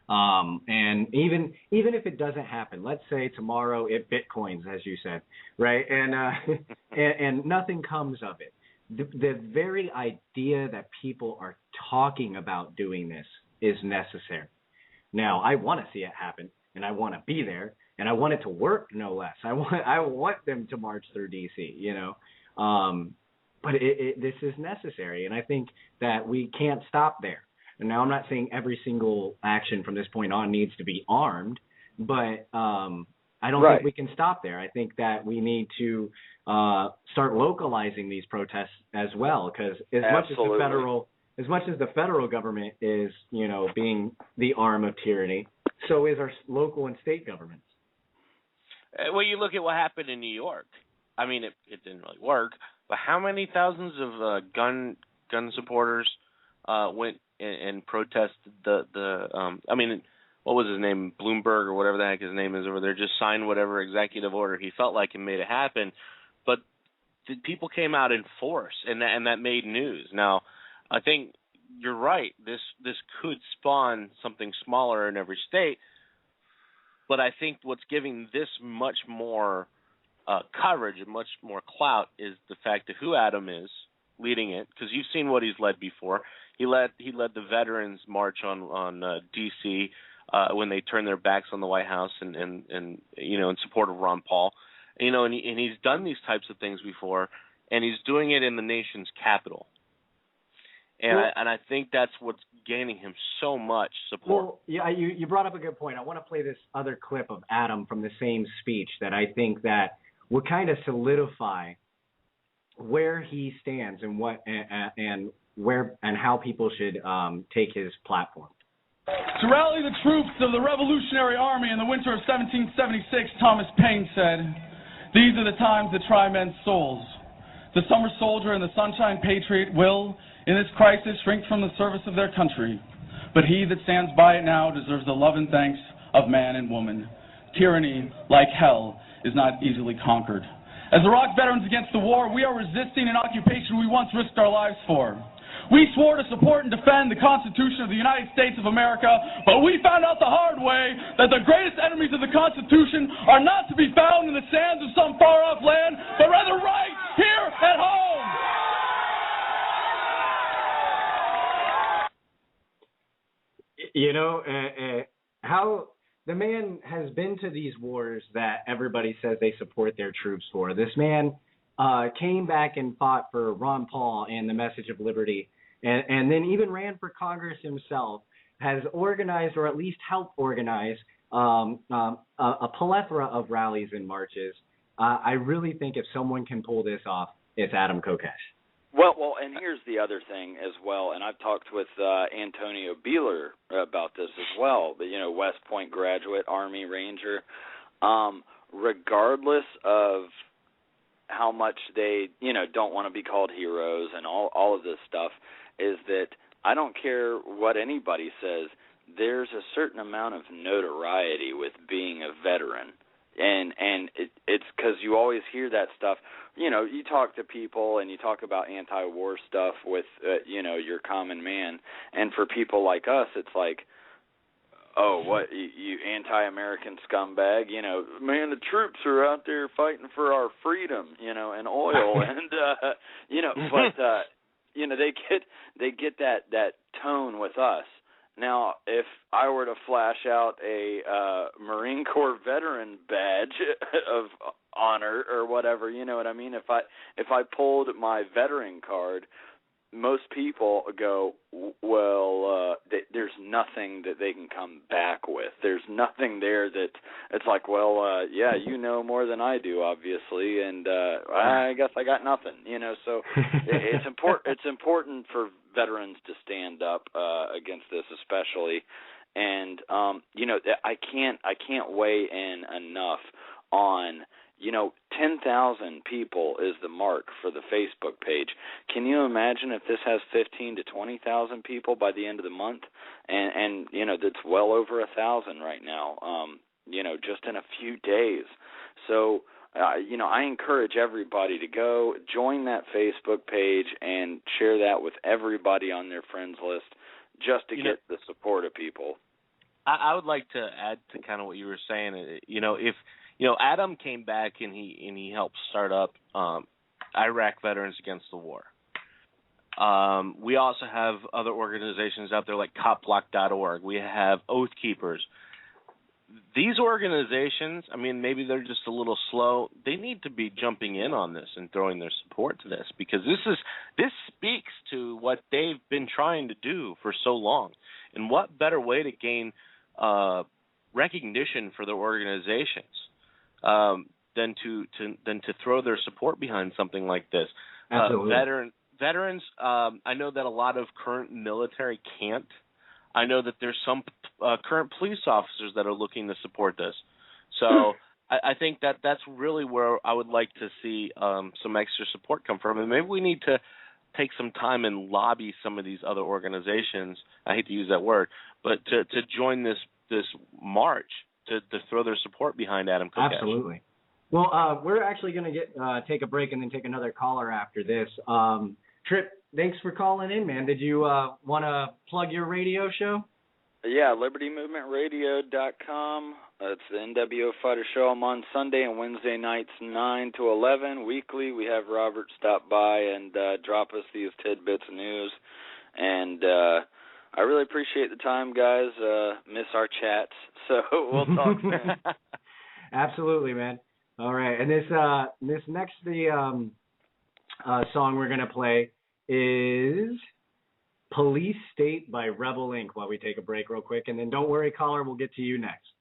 And even if it doesn't happen, let's say tomorrow it Bitcoins, as you said, right? And and nothing comes of it. The very idea that people are talking about doing this is necessary. Now, I want to see it happen, and I want to be there, and I want it to work, no less. I want them to march through D.C., you know. But this is necessary, and I think that we can't stop there. And now I'm not saying every single action from this point on needs to be armed, but I don't think we can stop there. I think that we need to start localizing these protests as well, because as much as the federal government is, you know, being the arm of tyranny, so is our local and state governments. Well, you look at what happened in New York. I mean, it didn't really work, but how many thousands of gun supporters went and protested I mean, what was his name, Bloomberg or whatever the heck his name is over there, just signed whatever executive order he felt like and made it happen. But the people came out in force, and that made news. Now, I think you're right. This could spawn something smaller in every state, but I think what's giving this much more coverage and much more clout is the fact of who Adam is leading it, because you've seen what he's led before. He led the Veterans March on D.C. When they turned their backs on the White House and you know, in support of Ron Paul, you know, and he's done these types of things before, and he's doing it in the nation's capital. And I think that's what's gaining him so much support. Well, yeah, you brought up a good point. I want to play this other clip of Adam from the same speech that I think that will kind of solidify where he stands and what and where and how people should take his platform. To rally the troops of the Revolutionary Army in the winter of 1776, Thomas Paine said, "These are the times that try men's souls. The summer soldier and the sunshine patriot will, in this crisis, shrink from the service of their country. But he that stands by it now deserves the love and thanks of man and woman. Tyranny, like hell, is not easily conquered. As Iraq veterans against the war, we are resisting an occupation we once risked our lives for. We swore to support and defend the Constitution of the United States of America, but we found out the hard way that the greatest enemies of the Constitution are not to be found in the sands of some far-off land, but rather right here at home." You know, how the man has been to these wars that everybody says they support their troops for. This man came back and fought for Ron Paul and the message of liberty, and then even ran for Congress himself, has organized or at least helped organize a plethora of rallies and marches. I really think if someone can pull this off, it's Adam Kokesh. Well, and here's the other thing as well, and I've talked with Antonio Beeler about this as well, but, you know, West Point graduate, Army Ranger. Regardless of how much they, you know, don't want to be called heroes and all of this stuff, is that I don't care what anybody says, there's a certain amount of notoriety with being a veteran. And it's because you always hear that stuff. You know, you talk to people and you talk about anti-war stuff with, you know, your common man. And for people like us, it's like, oh, what, you anti-American scumbag? You know, man, the troops are out there fighting for our freedom, you know, and oil. And, you know, but, you know, they get that tone with us. Now, if I were to flash out a Marine Corps veteran badge of honor or whatever, you know what I mean? If I pulled my veteran card, most people go, well, there's nothing that they can come back with. There's nothing there that it's like, well, yeah, you know more than I do, obviously, and I guess I got nothing, you know. So it's important. It's important for veterans to stand up against this, especially, and you know, I can't weigh in enough on, 10,000 people is the mark for the Facebook page. Can you imagine if this has 15 to 20,000 people by the end of the month? And that's well over 1,000 right now, just in a few days. So, I encourage everybody to go join that Facebook page and share that with everybody on their friends list just to get the support of people. I would like to add to kind of what you were saying. If Adam came back and he helped start up Iraq Veterans Against the War. We also have other organizations out there like copblock.org. We have Oath Keepers. These organizations, maybe they're just a little slow. They need to be jumping in on this and throwing their support to this, because this speaks to what they've been trying to do for so long. And what better way to gain recognition for their organizations than to throw their support behind something like this? Absolutely. Veterans, I know that a lot of current military can't. I know that there's some current police officers that are looking to support this. So I think that's really where I would like to see some extra support come from. And maybe we need to take some time and lobby some of these other organizations. I hate to use that word, but to join this march, to throw their support behind Adam Kokesh. Absolutely. Well, we're actually going to take a break and then take another caller after this. Trip, thanks for calling in, man. Did you want to plug your radio show? Yeah, LibertyMovementRadio.com. It's the NWO Fighter Show. I'm on Sunday and Wednesday nights 9 to 11. Weekly, we have Robert stop by and drop us these tidbits of news. And I really appreciate the time, guys. Miss our chats, so we'll talk soon. Absolutely, man. All right, and this next song we're going to play is Police State by Rebel Inc. while we take a break real quick. And then don't worry, caller, we'll get to you next.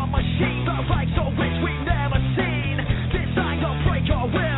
Machine, the likes of which we've never seen, designed to break your will.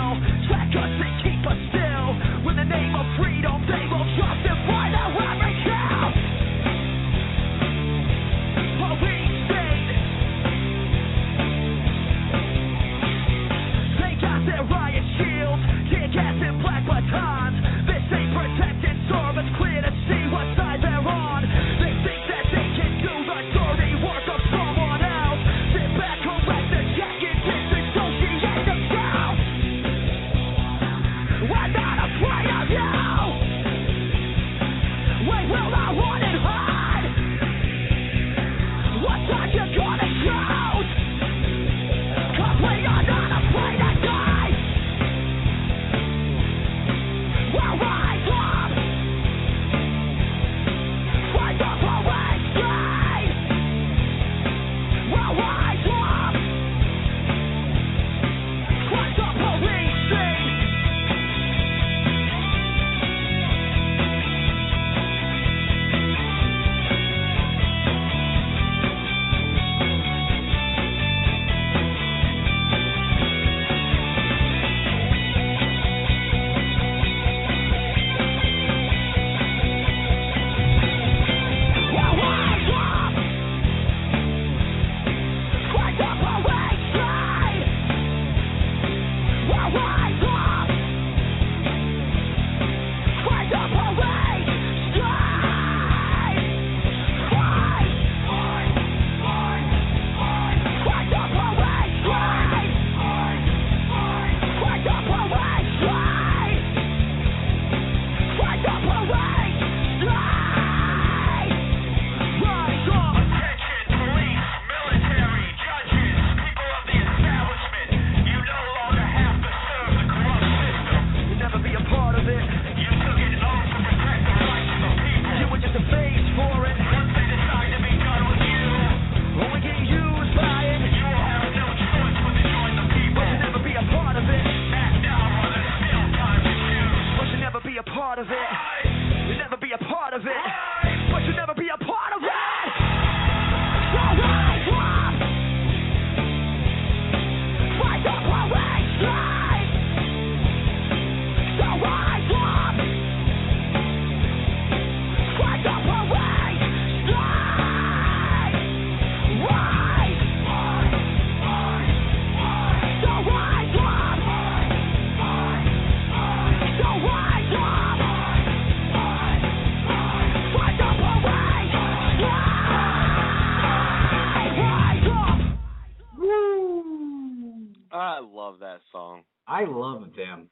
I love that song. I love them.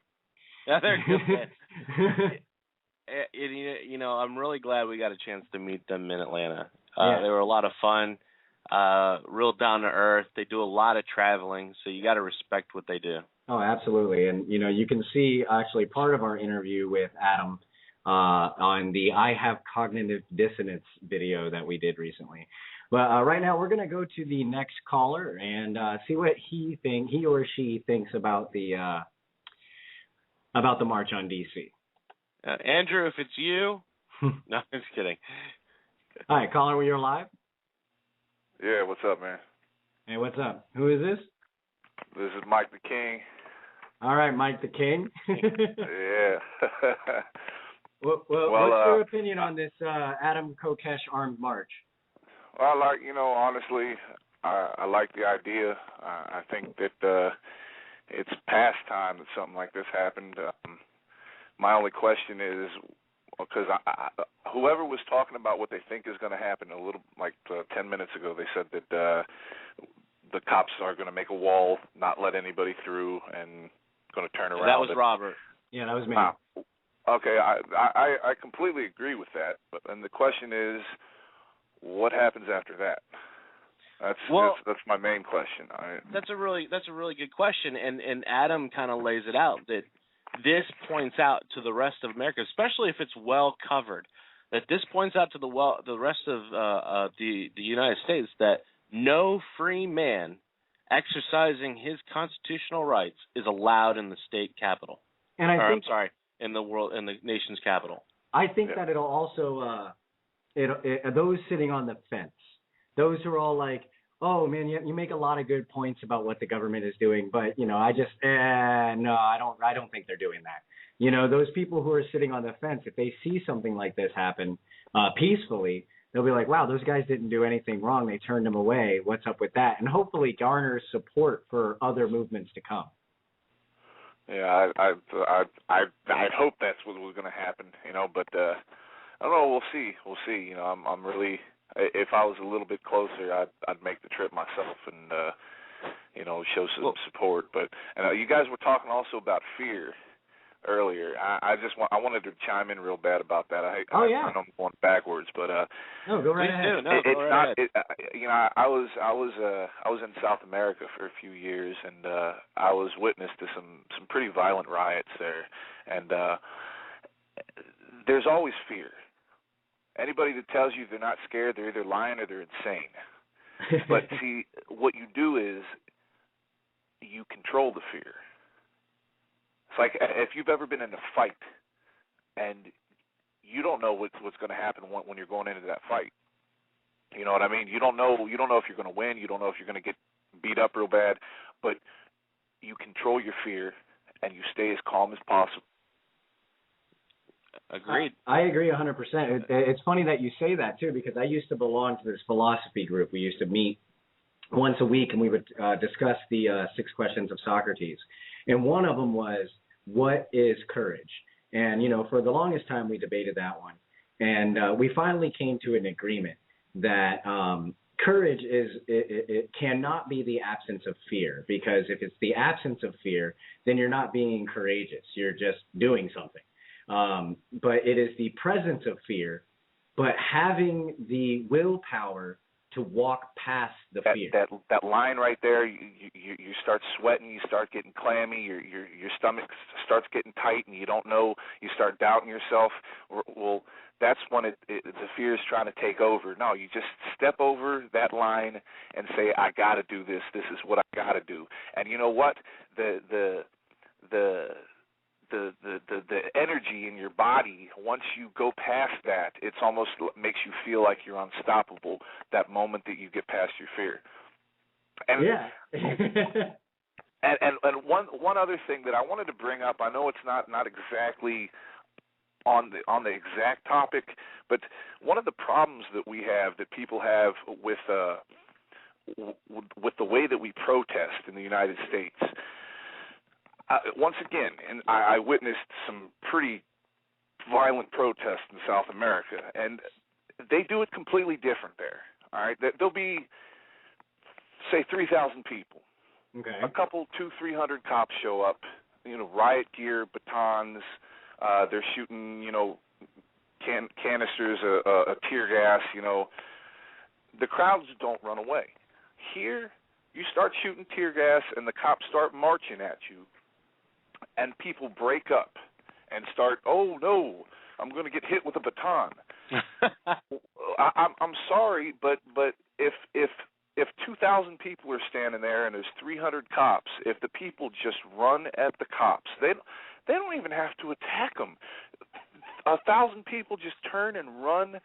Yeah, they're good. I'm really glad we got a chance to meet them in Atlanta. They were a lot of fun, real down to earth. They do a lot of traveling, so you got to respect what they do. Oh, absolutely. And, you can see actually part of our interview with Adam on the I Have Cognitive Dissonance video that we did recently. But right now we're going to go to the next caller and see what he or she thinks about the march on D.C. Andrew, if it's you. No, I'm just kidding. Hi, caller, you're live? Yeah, what's up, man? Hey, what's up? Who is this? This is Mike the King. All right, Mike the King. Yeah. Well, what's your opinion on this Adam Kokesh armed march? Well, honestly, I like the idea. I think that it's past time that something like this happened. My only question is, because whoever was talking about what they think is going to happen 10 minutes ago, they said that the cops are going to make a wall, not let anybody through, and going to turn around. That was Robert. Yeah, that was me. Okay, I completely agree with that. And the question is, what happens after that? That's my main question. That's a really good question, and Adam kind of lays it out that this points out to the rest of America, especially if it's well covered, that this points out to the rest of the United States that no free man exercising his constitutional rights is allowed in the state capital. And in the nation's capital. I think that it'll also those sitting on the fence, those who are all like, oh man, you make a lot of good points about what the government is doing, but I just no, I don't think they're doing that. Those people who are sitting on the fence, if they see something like this happen peacefully, they'll be like, wow, those guys didn't do anything wrong. They turned them away. What's up with that? And hopefully garner support for other movements to come. Yeah, I hope that's what was going to happen, but I don't know. We'll see. I'm really. If I was a little bit closer, I'd make the trip myself and show some support. But you guys were talking also about fear earlier. I wanted to chime in real bad about that. I know I'm going backwards, but no, go right ahead. I was in South America for a few years, and I was witness to some pretty violent riots there, and there's always fear. Anybody that tells you they're not scared, they're either lying or they're insane. But see, what you do is you control the fear. It's like if you've ever been in a fight and you don't know what's going to happen when you're going into that fight. You know what I mean? You don't know if you're going to win. You don't know if you're going to get beat up real bad. But you control your fear and you stay as calm as possible. Agreed. I agree 100%. It's funny that you say that, too, because I used to belong to this philosophy group. We used to meet once a week, and we would discuss the 6 questions of Socrates. And one of them was, what is courage? And, for the longest time, we debated that one. And we finally came to an agreement that courage it cannot be the absence of fear, because if it's the absence of fear, then you're not being courageous. You're just doing something. But it is the presence of fear, but having the willpower to walk past the fear. That line right there, you start sweating, you start getting clammy, your stomach starts getting tight, and you don't know, you start doubting yourself. Well, that's when the fear is trying to take over. No, you just step over that line and say, I got to do this. This is what I got to do. And you know what? The energy in your body, once you go past that, it's almost makes you feel like you're unstoppable that moment that you get past your fear. And and one other thing that I wanted to bring up, I know it's not exactly on the exact topic, but one of the problems that we have, that people have with the way that we protest in the United States. Once again, and I witnessed some pretty violent protests in South America, and they do it completely different there. All right, there'll be, say, 3,000 people Okay. A couple, 200-300 cops show up, riot gear, batons. They're shooting, canisters, a tear gas. The crowds don't run away. Here, you start shooting tear gas, and the cops start marching at you, and people break up and start, oh no, I'm going to get hit with a baton. I'm sorry, but if 2,000 people are standing there and there's 300 cops, if the people just run at the cops, they don't even have to attack them. 1,000 people just turn and run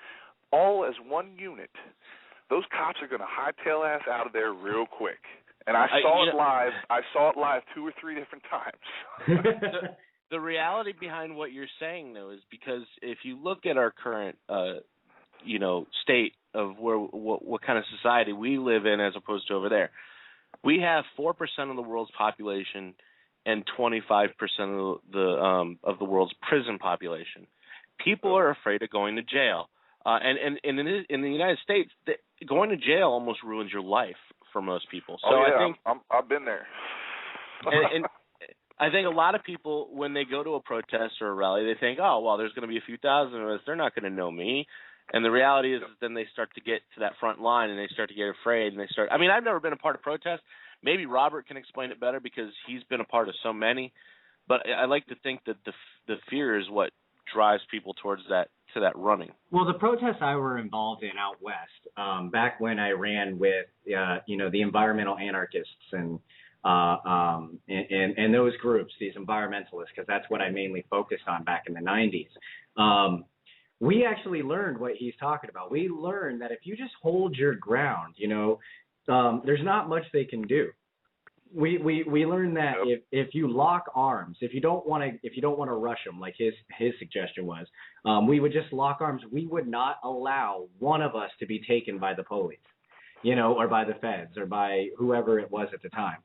all as one unit. Those cops are going to hightail ass out of there real quick. And I saw it live. I saw it live 2 or 3 different times. The reality behind what you're saying, though, is because if you look at our current, state of what kind of society we live in as opposed to over there, we have 4% of the world's population and 25% of the world's prison population. People are afraid of going to jail, and in the United States, going to jail almost ruins your life for most people. So I think I've been there. and I think a lot of people, when they go to a protest or a rally, they think, oh, well, there's going to be a few thousand of us. They're not going to know me. And the reality is then they start to get to that front line and they start to get afraid and they start – I mean, I've never been a part of protests. Maybe Robert can explain it better because he's been a part of so many. But I like to think that the fear is what drives people towards that running. Well, the protests I were involved in out west, back when I ran with the environmental anarchists and those groups, these environmentalists, because that's what I mainly focused on back in the 90s. We actually learned what he's talking about. We learned that if you just hold your ground, there's not much they can do. We learned that if you lock arms, if you don't want to rush them, like his suggestion was, we would just lock arms. We would not allow one of us to be taken by the police, or by the feds, or by whoever it was at the time.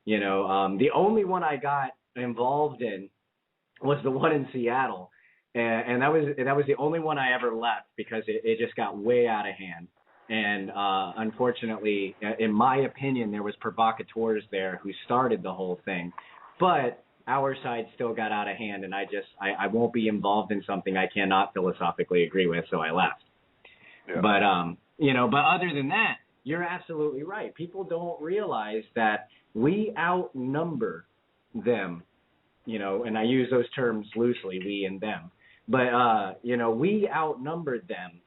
The only one I got involved in was the one in Seattle, and that was the only one I ever left because it just got way out of hand. And unfortunately, in my opinion, there was provocateurs there who started the whole thing. But our side still got out of hand, and I won't be involved in something I cannot philosophically agree with, so I left. Yeah. But but other than that, you're absolutely right. People don't realize that we outnumber them, and I use those terms loosely, we and them. But we outnumbered them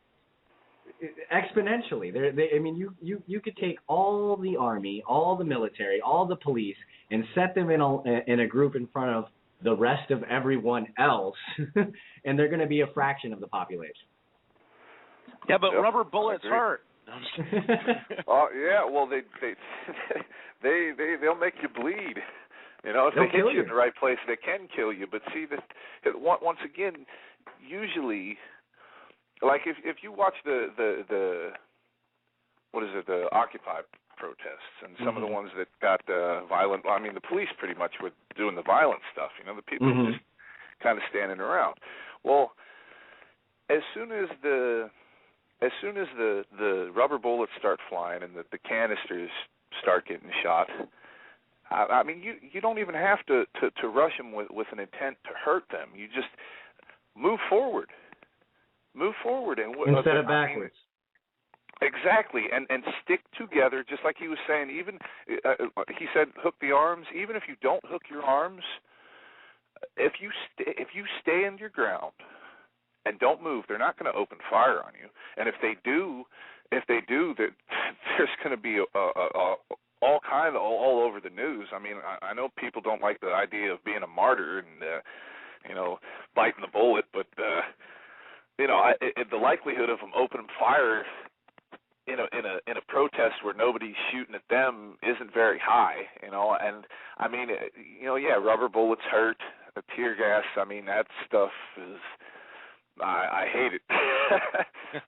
exponentially. You could take all the army, all the military, all the police, and set them in a group in front of the rest of everyone else, and they're going to be a fraction of the population. Yeah, but rubber bullets hurt. Yeah. Well, they'll make you bleed. If they hit you in the right place, they can kill you. But see, once again, usually. Like if you watch the Occupy protests and some of the ones that got violent. I mean, the police pretty much were doing the violent stuff. The people just kind of standing around. Well, as soon as the rubber bullets start flying and the canisters start getting shot, I mean, you don't even have to rush them with an intent to hurt them. You just move forward. Move forward and instead of backwards. Exactly, and stick together, just like he was saying. Even he said, hook the arms. Even if you don't hook your arms, if you stay in your ground and don't move, they're not going to open fire on you. And if they do, there's going to be all over the news. I mean, I know people don't like the idea of being a martyr and biting the bullet, but. The likelihood of them opening fire in a protest where nobody's shooting at them isn't very high, and I mean, rubber bullets hurt, tear gas. I mean, that stuff is. I hate it.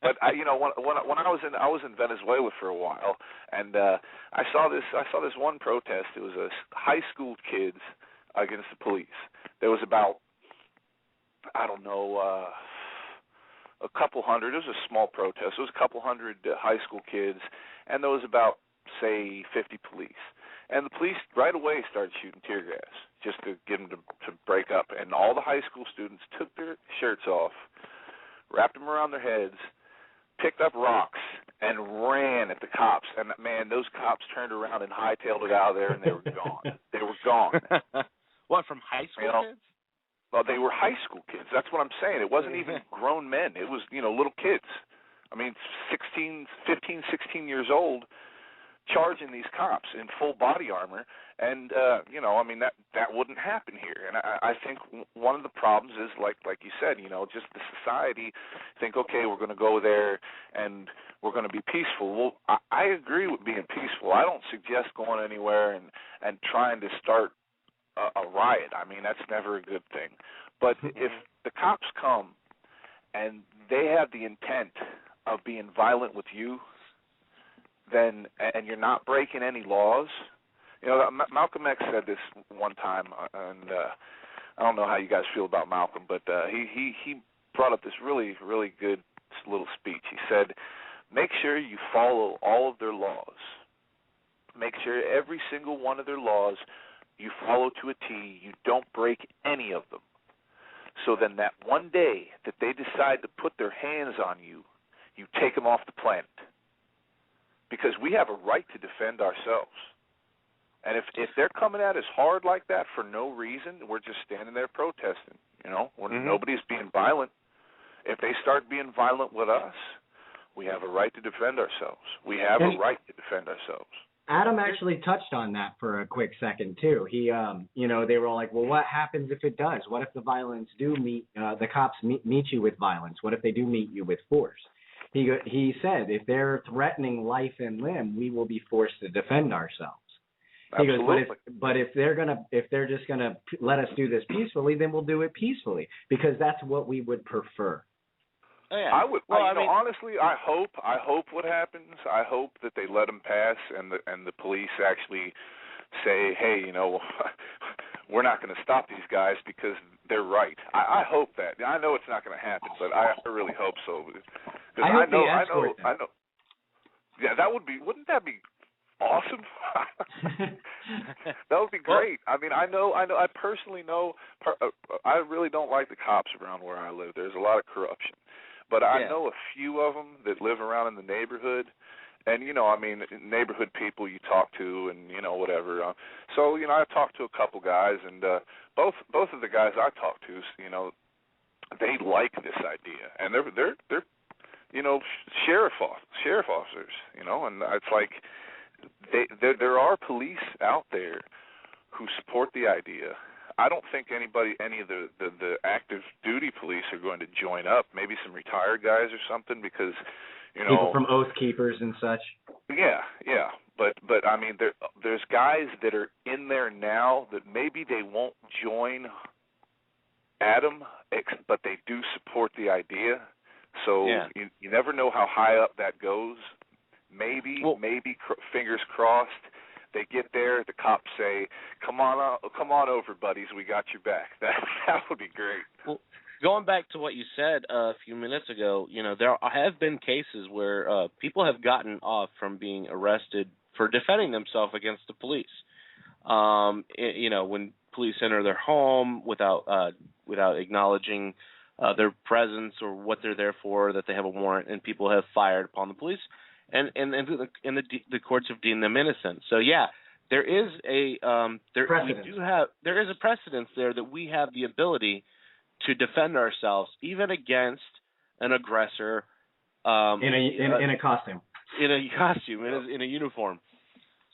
But when I was in Venezuela for a while, and I saw this one protest. It was a high school kids against the police. There was about a couple hundred. It was a small protest. It was a couple hundred high school kids, and there was about, say, 50 police. And the police right away started shooting tear gas just to get them to break up. And all the high school students took their shirts off, wrapped them around their heads, picked up rocks, and ran at the cops. And, man, those cops turned around and hightailed it out of there, and they were gone. They were gone. What, from high school kids? Well, they were high school kids. That's what I'm saying. It wasn't even grown men. It was, little kids. I mean, 15, 16 years old, charging these cops in full body armor, and that wouldn't happen here. And I think one of the problems is like you said, just the society think, okay, we're going to go there and we're going to be peaceful. Well, I agree with being peaceful. I don't suggest going anywhere and trying to start a riot. I mean, that's never a good thing. But if the cops come and they have the intent of being violent with you, then, and you're not breaking any laws. Malcolm X said this one time, and I don't know how you guys feel about Malcolm, but he brought up this really, really good little speech. He said, make sure you follow all of their laws. Make sure every single one of their laws you follow to a T. You don't break any of them. So then that one day that they decide to put their hands on you, you take them off the planet. Because we have a right to defend ourselves. And if they're coming at us hard like that for no reason, we're just standing there protesting, Nobody's being violent. If they start being violent with us, we have a right to defend ourselves. We have a right to defend ourselves. Adam actually touched on that for a quick second, too. He, they were all like, well, what happens if it does? What if the violence do the cops meet you with violence? What if they do meet you with force? He said, if they're threatening life and limb, we will be forced to defend ourselves. Absolutely. He goes, but if they're just gonna let us do this peacefully, then we'll do it peacefully because that's what we would prefer. Oh, yeah. I would. Honestly, I hope what happens. I hope that they let them pass, and the police actually say, hey, we're not going to stop these guys because they're right. I hope that. I know it's not going to happen, but I really hope so. I know. Yeah, that would be. Wouldn't that be awesome? That would be great. I mean, I know. I personally know. I really don't like the cops around where I live. There's a lot of corruption, but I know a few of them that live around in the neighborhood. And, neighborhood people you talk to and, whatever. So, I talked to a couple guys, and both of the guys I talked to, they like this idea. And they're sheriff officers, and it's like there are police out there who support the idea. I don't think any of the active duty police are going to join up, maybe some retired guys or something, because people from Oath Keepers and such. Yeah. But I mean, there's guys that are in there now that maybe they won't join Adam, but they do support the idea. So you never know how high up that goes. Maybe fingers crossed. They get there, the cops say, "Come on over, buddies. We got your back." That would be great. Well, going back to what you said a few minutes ago, there have been cases where people have gotten off from being arrested for defending themselves against the police. When police enter their home without acknowledging their presence or what they're there for, that they have a warrant, and people have fired upon the police, and the courts have deemed them innocent. So there is there is a precedence there that we have the ability to defend ourselves even against an aggressor in a costume. In a uniform.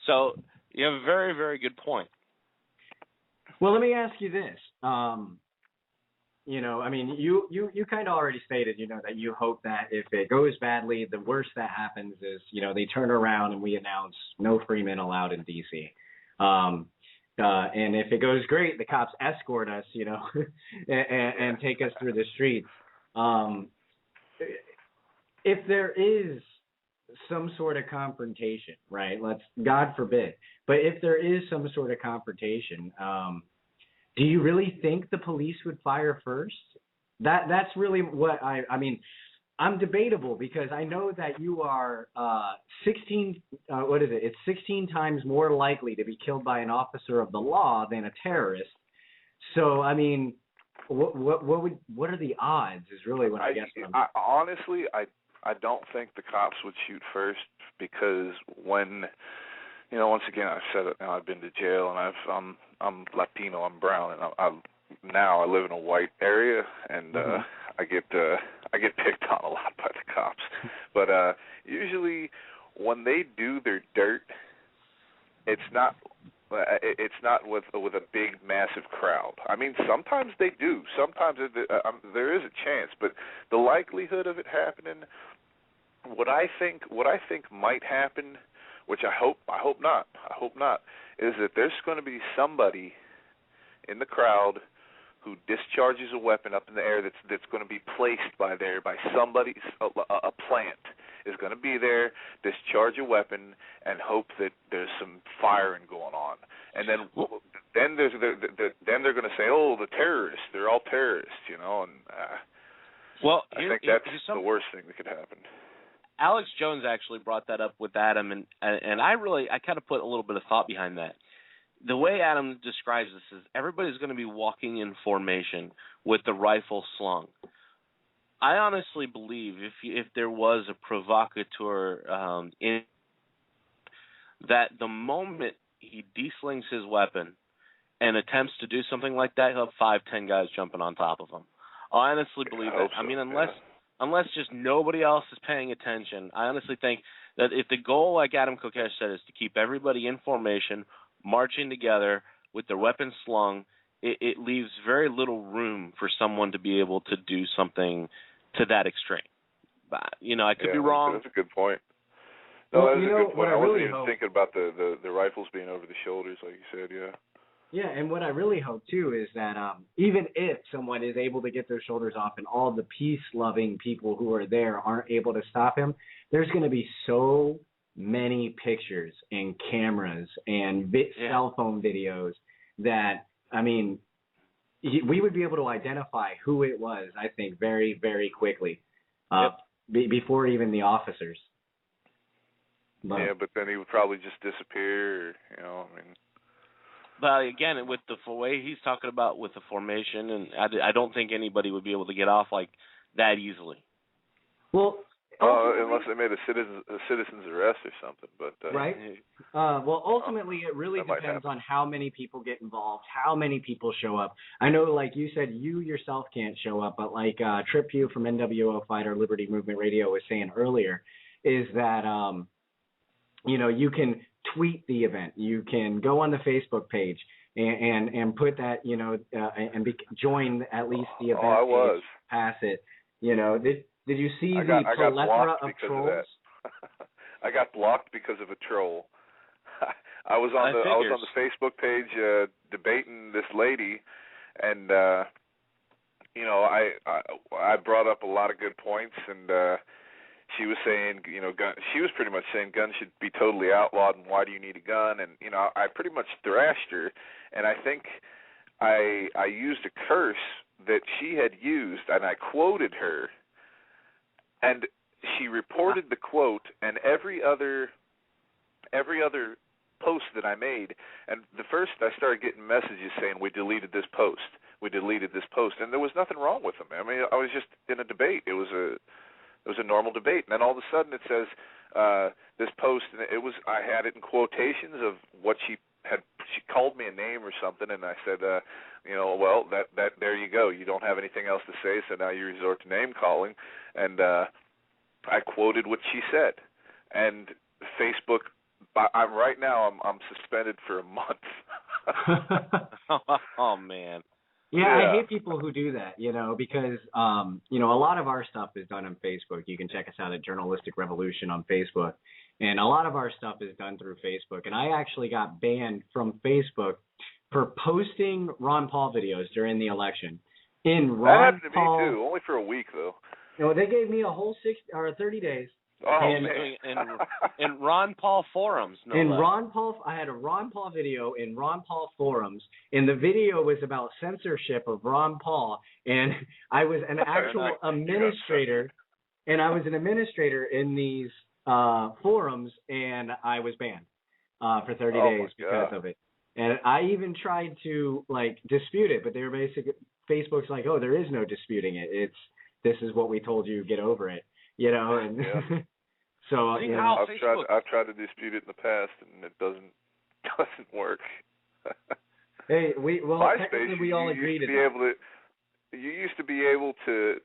So you have a very, very good point. Well, let me ask you this. You kind of already stated, that you hope that if it goes badly, the worst that happens is, they turn around and we announce no Freemen allowed in D.C. And if it goes great, the cops escort us, and take us through the streets. If there is some sort of confrontation, right? God forbid. But if there is some sort of confrontation, do you really think the police would fire first? That's really what I mean. I'm debatable because I know that you are 16. What is it? It's 16 times more likely to be killed by an officer of the law than a terrorist. So I mean, what are the odds? Is really what I guess. Honestly, I don't think the cops would shoot first because when, once again I said it now, I've been to jail and I'm Latino, I'm brown, and now I live in a white area, and I get picked on a lot by the cops. But usually when they do their dirt, it's not with a big massive crowd. I mean, sometimes they do. Sometimes there is a chance, but the likelihood of it happening, what I think might happen, which I hope not, is that there's going to be somebody in the crowd who discharges a weapon up in the air that's going to be placed by somebody, a plant is going to be there, discharge a weapon, and hope that there's some firing going on. And then they're going to say, oh, the terrorists, they're all terrorists, and I think that's the worst thing that could happen. Alex Jones actually brought that up with Adam, and I kind of put a little bit of thought behind that. The way Adam describes this is everybody's going to be walking in formation with the rifle slung. I honestly believe if there was a provocateur that the moment he deslings his weapon and attempts to do something like that, he'll have 5-10 guys jumping on top of him. I honestly believe that. I mean, unless just nobody else is paying attention, I honestly think that if the goal, like Adam Kokesh said, is to keep everybody in formation, marching together with their weapons slung, it leaves very little room for someone to be able to do something to that extreme. But, I could be wrong. That's a good point. No, that's a good point. I wasn't even thinking about the rifles being over the shoulders, like you said, yeah. Yeah, and what I really hope, too, is that even if someone is able to get their shoulders off and all the peace-loving people who are there aren't able to stop him, there's going to be so many pictures and cameras and cell phone videos that, I mean, we would be able to identify who it was, I think, very, very quickly before even the officers. But then he would probably just disappear, But again, with the way he's talking about with the formation, and I don't think anybody would be able to get off like that easily. Well, unless they made a citizen's arrest or something, but right. Well, ultimately, it really depends on how many people get involved, how many people show up. I know, like you said, you yourself can't show up, but like Trip Pugh from NWO Fighter Liberty Movement Radio was saying earlier, is that you can tweet the event, you can go on the Facebook page and put that join at least the event. I was. Pass it. Did you see the plethora of trolls? I got blocked because of a troll. I was on the Facebook page debating this lady, and I brought up a lot of good points, and she was saying, she was pretty much saying guns should be totally outlawed, and why do you need a gun? And I pretty much thrashed her, and I think I used a curse that she had used, and I quoted her. And she reported the quote and every other post that I made. And the first I started getting messages saying we deleted this post, and there was nothing wrong with them. I mean, I was just in a debate. It was a normal debate, and then all of a sudden it says this post, and I had it in quotations of what she called me a name or something, and I said, well, that there you go. You don't have anything else to say, so now you resort to name calling, and I quoted what she said, and Facebook. Right now I'm suspended for a month. Oh man. Yeah, I hate people who do that, because a lot of our stuff is done on Facebook. You can check us out at Journalistic Revolution on Facebook. And a lot of our stuff is done through Facebook. And I actually got banned from Facebook for posting Ron Paul videos during the election. That happened to me too, only for a week though. They gave me a whole 30 days. Oh, man. In Ron Paul forums. I had a Ron Paul video in Ron Paul forums, and the video was about censorship of Ron Paul, and I was an actual administrator. And I was an administrator in these forums, and I was banned for 30 days because of it. And I even tried to dispute it, but they were Facebook's like, oh, there is no disputing it. This is what we told you. Get over it. And so I've tried to dispute it in the past, and it doesn't work. Hey, we all agreed to you used to be able to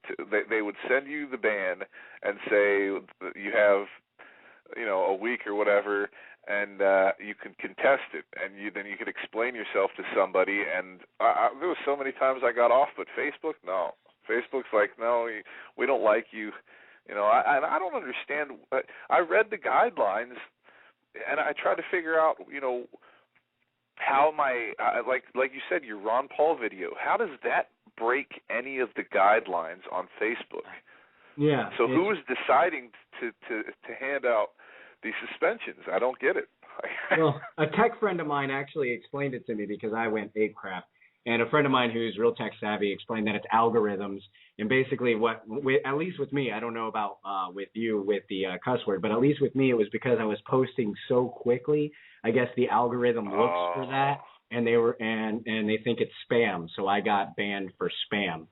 they would send you the ban and say you have a week or whatever, and you can contest it, and then you could explain yourself to somebody, and there was so many times I got off, but Facebook's like, no, we don't like you. I don't understand. I read the guidelines, and I tried to figure out, how like you said, your Ron Paul video, how does that break any of the guidelines on Facebook? Yeah. So who is deciding to hand out these suspensions? I don't get it. Well, a tech friend of mine actually explained it to me because I went ape crap. And a friend of mine who's real tech savvy explained that it's algorithms. And basically at least with me, I don't know about with you with the cuss word, but at least with me, it was because I was posting so quickly. I guess the algorithm looks for that, and they think it's spam. So I got banned for spam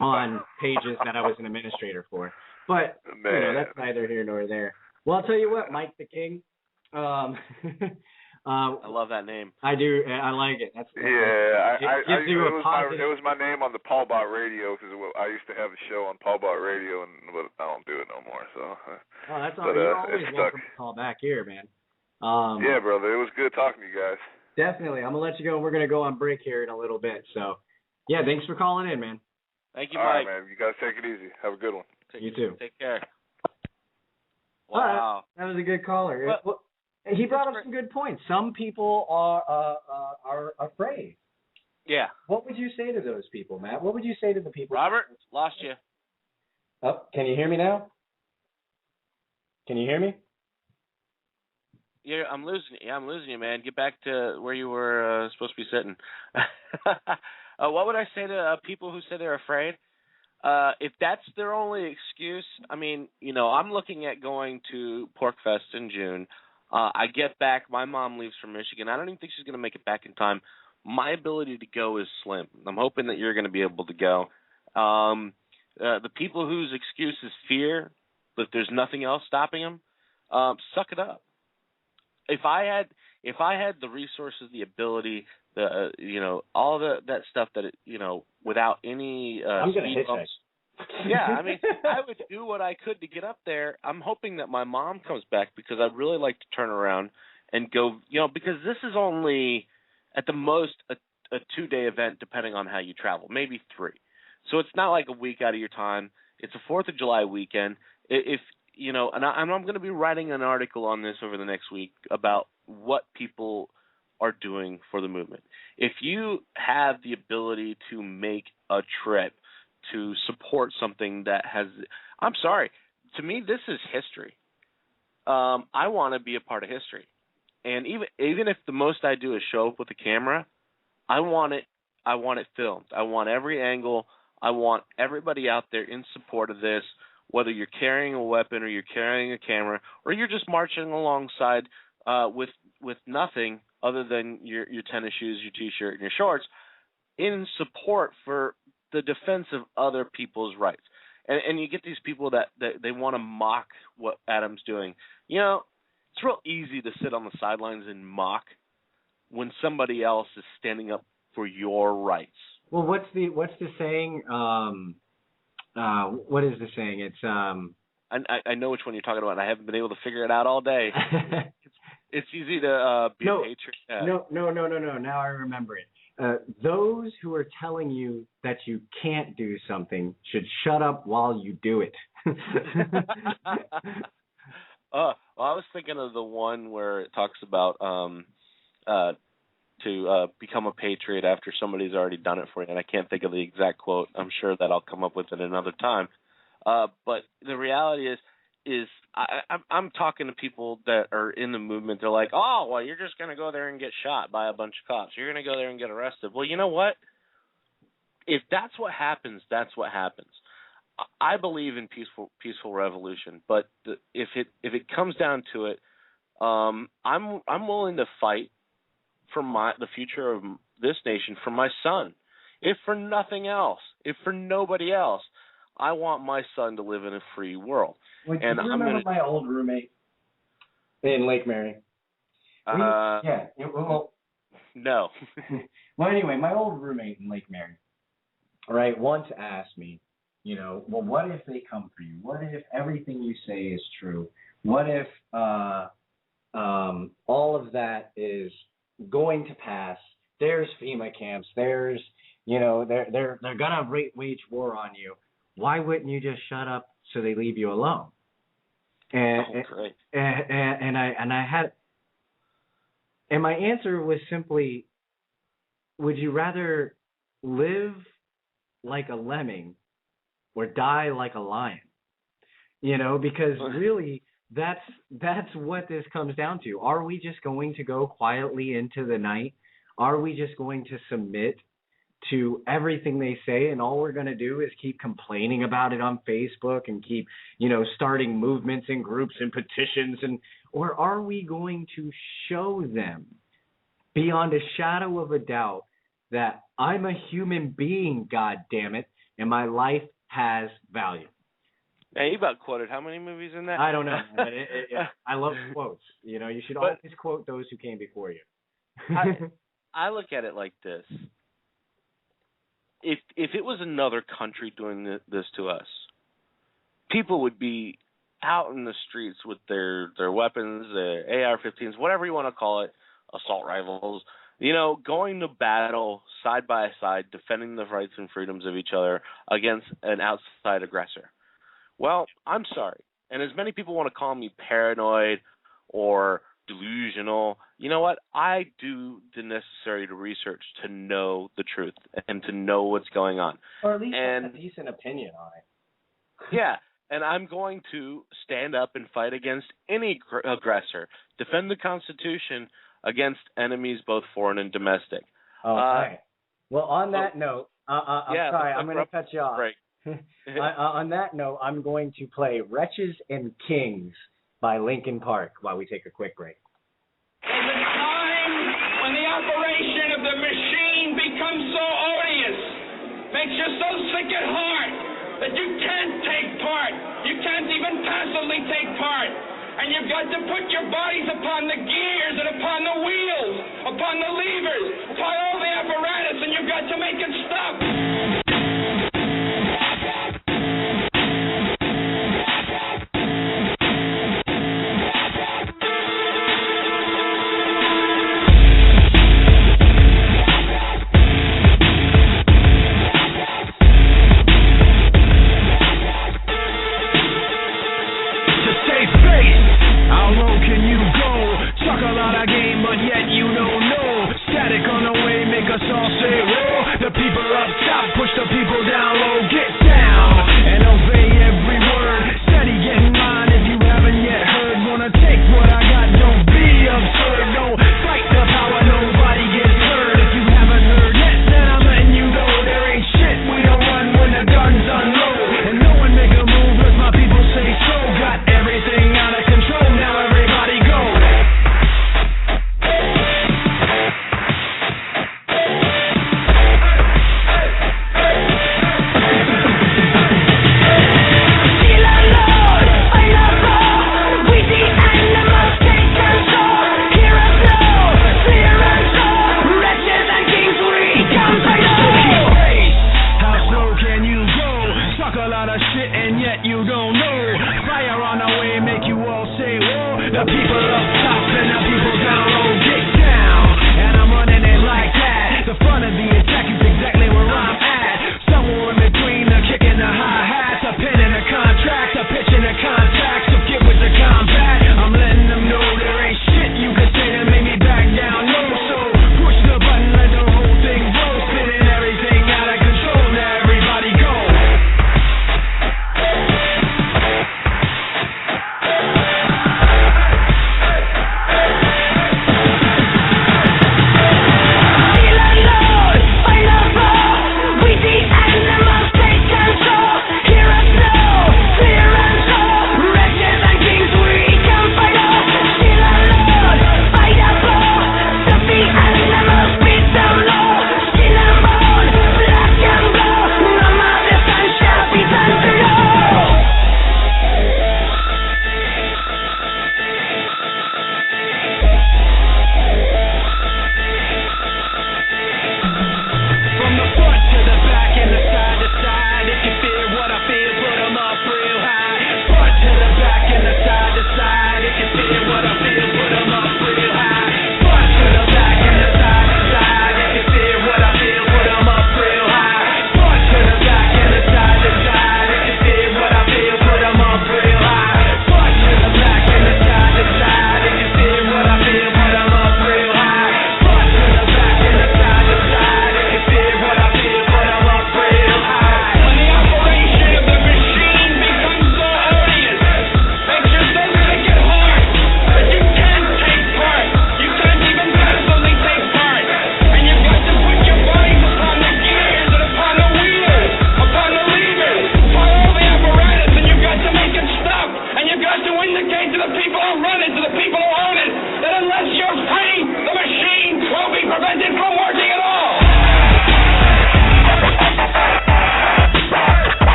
on pages that I was an administrator for. But that's neither here nor there. Well, I'll tell you what, Mike the King. I love that name. I do. I like it. It was my name on the Paul Bot Radio because I used to have a show on Paul Bot Radio, but I don't do it no more. So. Oh, that's all right. You're always welcome to call back here, man. Yeah, brother. It was good talking to you guys. Definitely. I'm gonna let you go. We're gonna go on break here in a little bit. So, yeah, thanks for calling in, man. Thank you, Mike. All right, man. You guys take it easy. Have a good one. You too. Take care. Wow. Right. That was a good caller. Well, he brought up some good points. Some people are afraid. Yeah. What would you say to those people, Matt? What would you say to the people? Robert, lost you. Oh, can you hear me now? Can you hear me? Yeah, I'm losing you, man. Get back to where you were supposed to be sitting. What would I say to people who say they're afraid? If that's their only excuse, I mean, I'm looking at going to PorcFest in June. I get back. My mom leaves from Michigan. I don't even think she's going to make it back in time. My ability to go is slim. I'm hoping that you're going to be able to go. The people whose excuse is fear, but there's nothing else stopping them, suck it up. If I had the resources, the ability, all that stuff that without any I'm going to hitchhike. Yeah, I mean, I would do what I could to get up there. I'm hoping that my mom comes back because I'd really like to turn around and go, because this is only at the most a 2-day event depending on how you travel, maybe 3. So it's not like a week out of your time. It's a 4th of July weekend. And I'm going to be writing an article on this over the next week about what people are doing for the movement. If you have the ability to make a trip to support something that has, I'm sorry, to me this is history. I want to be a part of history, and even if the most I do is show up with a camera, I want it filmed. I want every angle. I want everybody out there in support of this, whether you're carrying a weapon or you're carrying a camera or you're just marching alongside with nothing other than your tennis shoes, your T-shirt, and your shorts, in support for the defense of other people's rights. And you get these people that they want to mock what Adam's doing. It's real easy to sit on the sidelines and mock when somebody else is standing up for your rights. Well, what's the saying? What is the saying? It's I know which one you're talking about. And I haven't been able to figure it out all day. It's easy to be a patriot. No. Now I remember it. Those who are telling you that you can't do something should shut up while you do it. Well, I was thinking of the one where it talks about to become a patriot after somebody's already done it for you, and I can't think of the exact quote. I'm sure that I'll come up with it another time. But the reality is I'm talking to people that are in the movement. They're like, oh, well, you're just going to go there and get shot by a bunch of cops. You're going to go there and get arrested. Well, you know what? If that's what happens, that's what happens. I believe in peaceful revolution, but if it comes down to it, I'm willing to fight for the future of this nation, for my son. If for nothing else, if for nobody else, I want my son to live in a free world. Wait, do you remember my old roommate in Lake Mary? Well, no. Well, anyway, my old roommate in Lake Mary, right, once asked me, well, what if they come for you? What if everything you say is true? What if all of that is going to pass? There's FEMA camps. There's, they're gonna wage war on you. Why wouldn't you just shut up so they leave you alone? And my answer was simply, would you rather live like a lemming or die like a lion? Because really that's what this comes down to. Are we just going to go quietly into the night? Are we just going to submit to everything they say, and all we're going to do is keep complaining about it on Facebook and keep, starting movements and groups and petitions, or are we going to show them beyond a shadow of a doubt that I'm a human being, God damn it, and my life has value? Yeah, you about quoted how many movies in that? I don't know. But I love quotes. You should always quote those who came before you. I look at it like this. If it was another country doing this to us, people would be out in the streets with their weapons, their AR-15s, whatever you want to call it, assault rifles, going to battle side by side, defending the rights and freedoms of each other against an outside aggressor. Well, I'm sorry. And as many people want to call me paranoid or delusional, you know what? I do the necessary research to know the truth and to know what's going on. Or at least have a decent opinion on it. Yeah, and I'm going to stand up and fight against any aggressor, defend the Constitution against enemies both foreign and domestic. All right. Well, on that note, I'm sorry, I'm going to cut you off. Right. On that note, I'm going to play Wretches and Kings by Linkin Park while we take a quick break. There's a time when the operation of the machine becomes so odious, makes you so sick at heart that you can't take part. You can't even passively take part. And you've got to put your bodies upon the gears and upon the wheels, upon the levers, upon all the apparatus, and you've got to make it stop.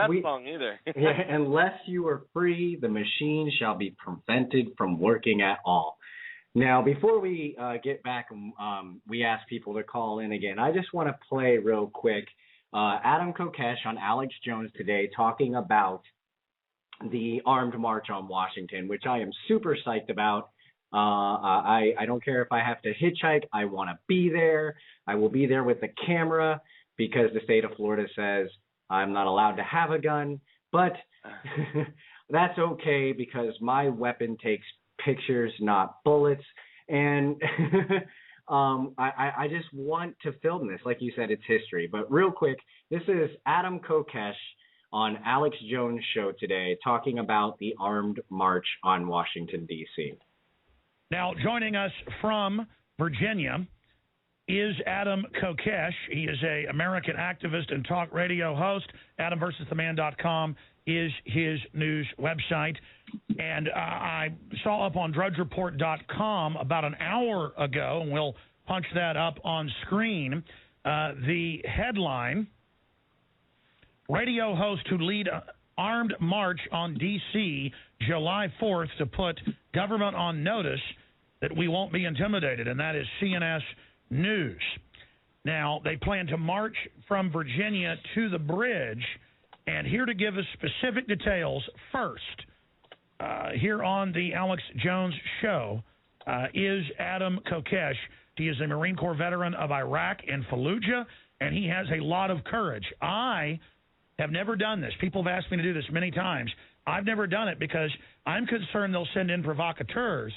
that song either. Unless you are free, the machine shall be prevented from working at all. Now, before we get back, we ask people to call in again. I just want to play real quick Adam Kokesh on Alex Jones today talking about the armed march on Washington, which I am super psyched about. I don't care if I have to hitchhike. I want to be there. I will be there with the camera because the state of Florida says I'm not allowed to have a gun. But that's okay because my weapon takes pictures, not bullets. And I just want to film this. Like you said, it's history. But real quick, this is Adam Kokesh on Alex Jones' show today talking about the armed march on Washington, D.C. Now, joining us from Virginia is Adam Kokesh. He is an American activist and talk radio host. AdamVersusTheMan.com is his news website. And I saw up on DrudgeReport.com about an hour ago, and we'll punch that up on screen, the headline, radio host who lead armed march on D.C. July 4th to put government on notice that we won't be intimidated, and that is CNS News. Now, they plan to march from Virginia to the bridge, and here to give us specific details first, here on the Alex Jones Show, is Adam Kokesh. He is a Marine Corps veteran of Iraq and Fallujah, and he has a lot of courage. I have never done this. People have asked me to do this many times. I've never done it because I'm concerned they'll send in provocateurs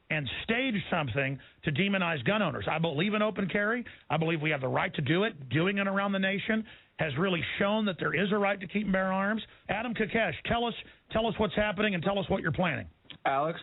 and stage something to demonize gun owners. I believe in open carry. I believe we have the right to do it. Doing it around the nation has really shown that there is a right to keep and bear arms. Adam Kokesh, tell us what's happening and tell us what you're planning. Alex,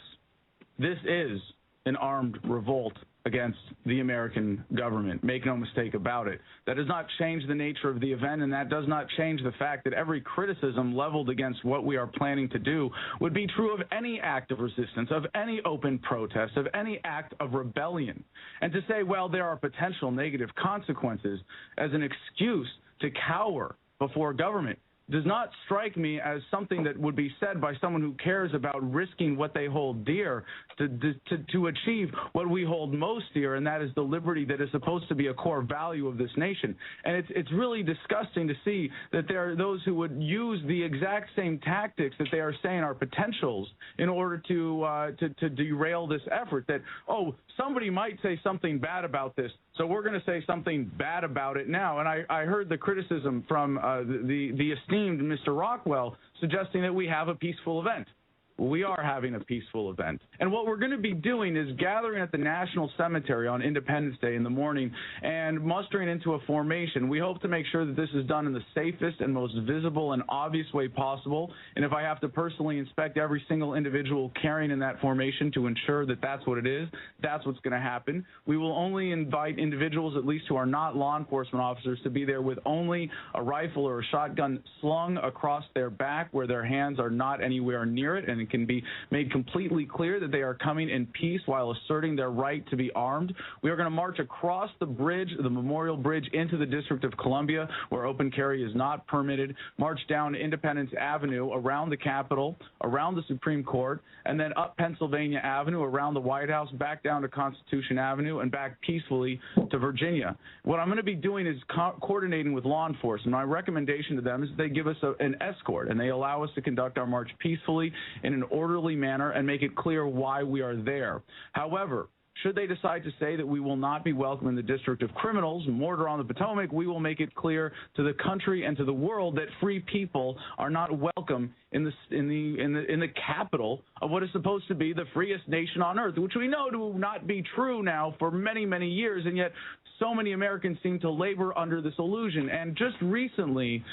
this is an armed revolt against the American government. Make no mistake about it. That does not change the nature of the event, and that does not change the fact that every criticism leveled against what we are planning to do would be true of any act of resistance, of any open protest, of any act of rebellion. And to say, well, there are potential negative consequences as an excuse to cower before government does not strike me as something that would be said by someone who cares about risking what they hold dear to achieve what we hold most dear, and that is the liberty that is supposed to be a core value of this nation. And it's really disgusting to see that there are those who would use the exact same tactics that they are saying are potentials in order to derail this effort. That, oh, somebody might say something bad about this, so we're going to say something bad about it now. And I heard the criticism from the esteemed Mr. Rockwell suggesting that we have a peaceful event. We are having a peaceful event. And what we're going to be doing is gathering at the National Cemetery on Independence Day in the morning and mustering into a formation. We hope to make sure that this is done in the safest and most visible and obvious way possible. And if I have to personally inspect every single individual carrying in that formation to ensure that that's what it is, that's what's going to happen. We will only invite individuals, at least who are not law enforcement officers, to be there with only a rifle or a shotgun slung across their back where their hands are not anywhere near it, and it can be made completely clear that they are coming in peace while asserting their right to be armed. We are going to march across the bridge, the Memorial Bridge, into the District of Columbia, where open carry is not permitted, march down Independence Avenue, around the Capitol, around the Supreme Court, and then up Pennsylvania Avenue, around the White House, back down to Constitution Avenue, and back peacefully to Virginia. What I'm going to be doing is coordinating with law enforcement. My recommendation to them is they give us an escort, and they allow us to conduct our march peacefully in an orderly manner and make it clear why we are there. However, should they decide to say that we will not be welcome in the District of Criminals, Mortar on the Potomac, we will make it clear to the country and to the world that free people are not welcome in the capital of what is supposed to be the freest nation on earth, which we know to not be true now for many, many years, and yet so many Americans seem to labor under this illusion. And just recently,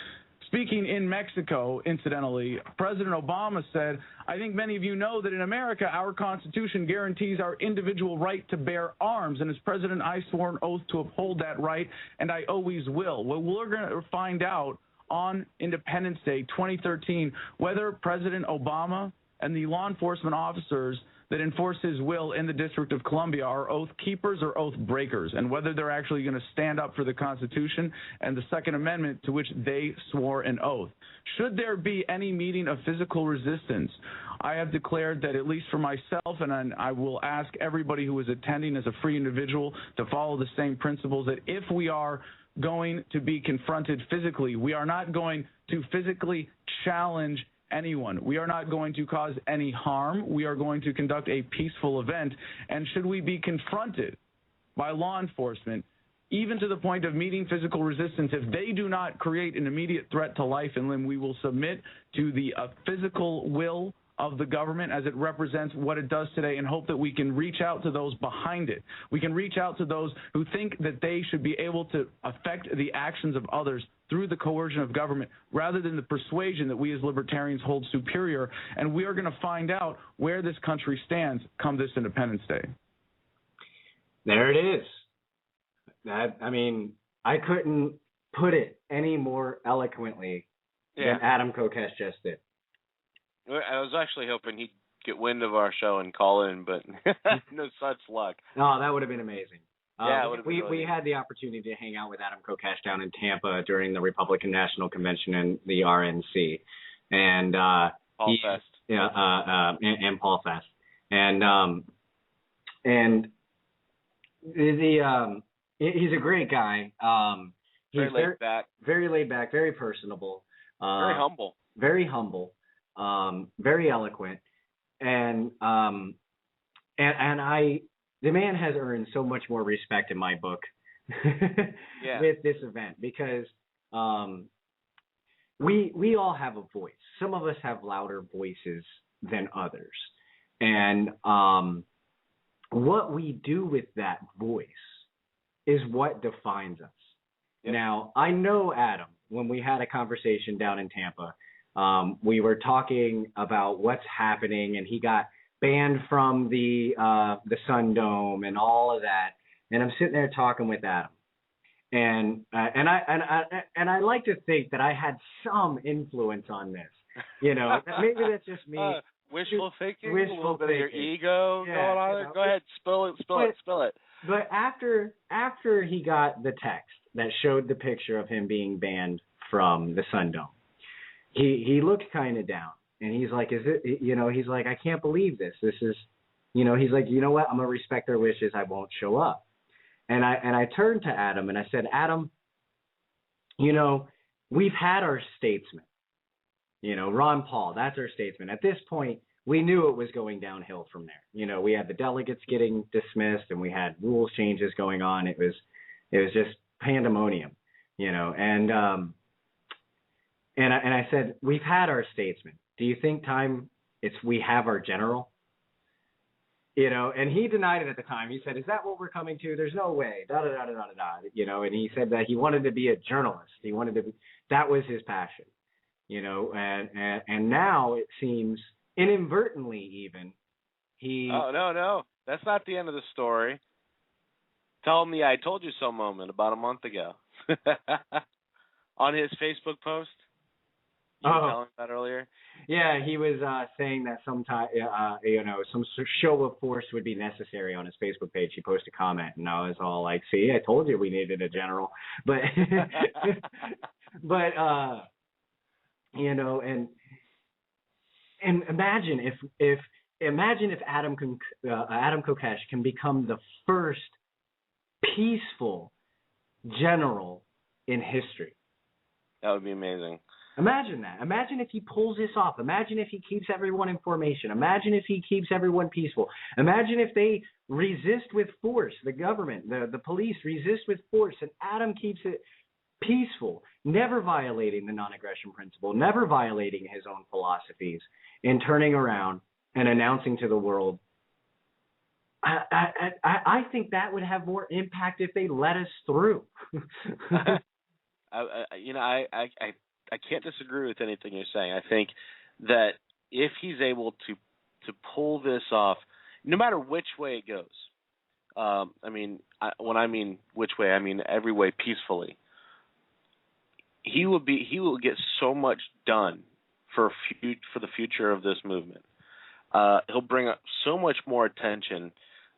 speaking in Mexico, incidentally, President Obama said, I think many of you know that in America, our Constitution guarantees our individual right to bear arms. And as President, I swore an oath to uphold that right, and I always will. Well, we're going to find out on Independence Day 2013 whether President Obama and the law enforcement officers that enforce his will in the District of Columbia are oath keepers or oath breakers, and whether they're actually going to stand up for the Constitution and the Second Amendment to which they swore an oath. Should there be any meeting of physical resistance, I have declared that, at least for myself, and I will ask everybody who is attending as a free individual to follow the same principles, that if we are going to be confronted physically, we are not going to physically challenge anyone. We are not going to cause any harm. We are going to conduct a peaceful event. And should we be confronted by law enforcement, even to the point of meeting physical resistance, if they do not create an immediate threat to life and limb, we will submit to the physical will of the government as it represents what it does today, and hope that we can reach out to those behind it. We can reach out to those who think that they should be able to affect the actions of others through the coercion of government rather than the persuasion that we as libertarians hold superior. And we are going to find out where this country stands come this Independence Day. There it is. I couldn't put it any more eloquently than Adam Kokesh just did. I was actually hoping he'd get wind of our show and call in, but no such luck. No, that would have been amazing. Yeah, it would have been we had the opportunity to hang out with Adam Kokesh down in Tampa during the Republican National Convention and the RNC, and Paul Fest. Yeah, and Paul Fest, and he's a great guy. He's very laid back, very personable, very humble, very eloquent, and the man has earned so much more respect in my book with this event, because we all have a voice. Some of us have louder voices than others, and what we do with that voice is what defines us. Yep. Now, I know Adam, when we had a conversation down in Tampa, we were talking about what's happening, and he got banned from the Sun Dome and all of that. And I'm sitting there talking with Adam, and I like to think that I had some influence on this. You know, maybe that's just me. Wishful thinking, a little bit of your ego going on there. Go ahead, spill it. But after he got the text that showed the picture of him being banned from the Sun Dome, he looked kind of down, and he's like, "Is it? You know?" He's like, "I can't believe this. This is, you know." He's like, "You know what? I'm gonna respect their wishes. I won't show up." And I turned to Adam and I said, "Adam, you know, we've had our statesmen. You know, Ron Paul, that's our statesman. At this point, we knew it was going downhill from there. You know, we had the delegates getting dismissed, and we had rules changes going on. It was just pandemonium, you know." And I said, "We've had our statesmen. Do you think we have our general?" You know, and he denied it at the time. He said, "Is that what we're coming to? There's no way." You know, and he said that he wanted to be a journalist. That was his passion. You know, and now it seems inadvertently even he. Oh no, that's not the end of the story. Tell him the "I told you so" moment about a month ago on his Facebook post. You were telling that earlier. Yeah, he was saying that sometime, you know, some show of force would be necessary on his Facebook page. He posted a comment, and I was all like, "See, I told you we needed a general." But, you know, and imagine if Adam Kokesh can become the first peaceful general in history. That would be amazing. Imagine that. Imagine if he pulls this off. Imagine if he keeps everyone in formation. Imagine if he keeps everyone peaceful. Imagine if they resist with force, the government, the police resist with force, and Adam keeps it peaceful, never violating the non-aggression principle, never violating his own philosophies, and turning around and announcing to the world. I think that would have more impact if they let us through. I can't disagree with anything you're saying. I think that if he's able to pull this off, no matter which way it goes, when I mean which way, I mean every way peacefully, he will get so much done for the future of this movement. He'll bring up so much more attention.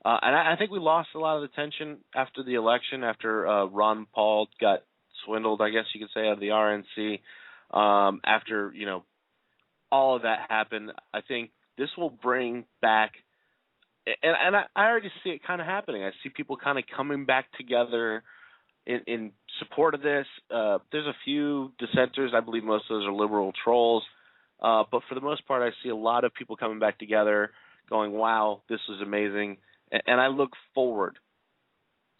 And I think we lost a lot of attention after the election, after Ron Paul got swindled, I guess you could say, out of the RNC. After, all of that happened, I think this will bring back, and I already see it kind of happening. I see people kind of coming back together in support of this. There's a few dissenters. I believe most of those are liberal trolls. But for the most part, I see a lot of people coming back together going, wow, this was amazing. And I look forward